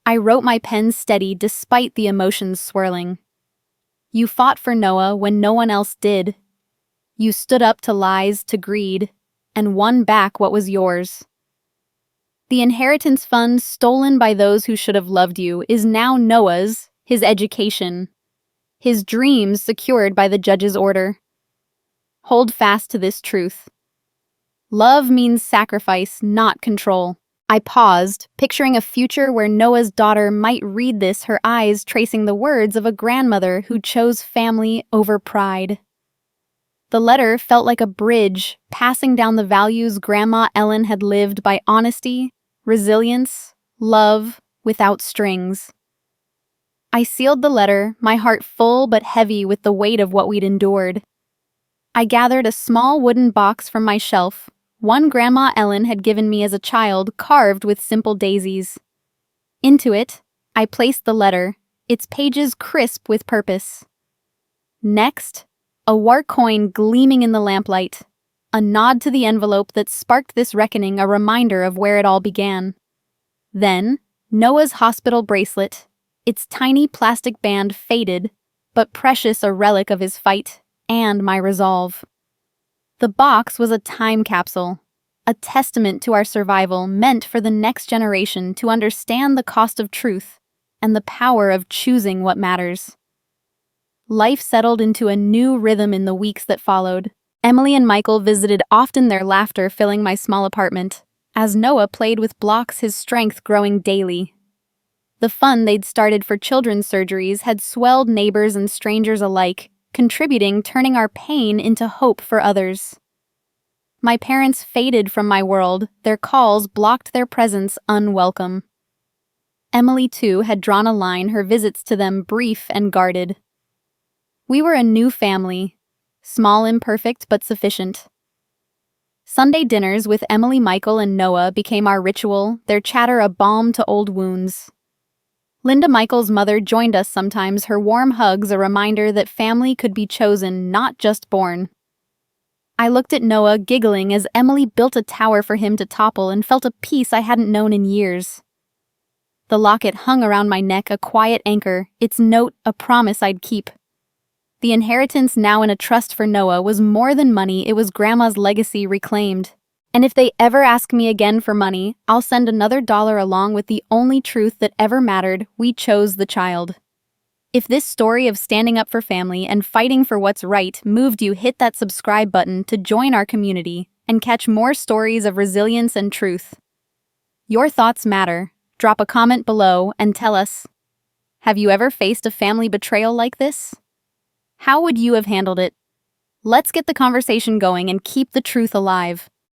I wrote, my pen steady despite the emotions swirling. You fought for Noah when no one else did. You stood up to lies, to greed, and won back what was yours. The inheritance fund stolen by those who should have loved you is now Noah's, his education, his dreams secured by the judge's order. Hold fast to this truth. Love means sacrifice, not control. I paused, picturing a future where Noah's daughter might read this, her eyes tracing the words of a grandmother who chose family over pride. The letter felt like a bridge, passing down the values Grandma Ellen had lived by: honesty, resilience, love, without strings. I sealed the letter, my heart full but heavy with the weight of what we'd endured. I gathered a small wooden box from my shelf, one Grandma Ellen had given me as a child, carved with simple daisies. Into it, I placed the letter, its pages crisp with purpose. Next, a war coin gleaming in the lamplight, a nod to the envelope that sparked this reckoning, a reminder of where it all began. Then, Noah's hospital bracelet, its tiny plastic band faded, but precious, a relic of his fight and my resolve. The box was a time capsule, a testament to our survival meant for the next generation to understand the cost of truth and the power of choosing what matters. Life settled into a new rhythm in the weeks that followed. Emily and Michael visited often, their laughter filling my small apartment, as Noah played with blocks, his strength growing daily. The fund they'd started for children's surgeries had swelled neighbors and strangers alike, contributing, turning our pain into hope for others. My parents faded from my world, their calls blocked, their presence unwelcome. Emily, too, had drawn a line, her visits to them brief and guarded. We were a new family, small, imperfect, but sufficient. Sunday dinners with Emily, Michael, and Noah became our ritual, their chatter a balm to old wounds. Linda, Michael's mother, joined us sometimes, her warm hugs a reminder that family could be chosen, not just born. I looked at Noah, giggling as Emily built a tower for him to topple, and felt a peace I hadn't known in years. The locket hung around my neck, a quiet anchor, its note a promise I'd keep. The inheritance, now in a trust for Noah, was more than money, it was Grandma's legacy reclaimed. And if they ever ask me again for money, I'll send another dollar along with the only truth that ever mattered: we chose the child. If this story of standing up for family and fighting for what's right moved you, hit that subscribe button to join our community and catch more stories of resilience and truth. Your thoughts matter. Drop a comment below and tell us, have you ever faced a family betrayal like this? How would you have handled it? Let's get the conversation going and keep the truth alive.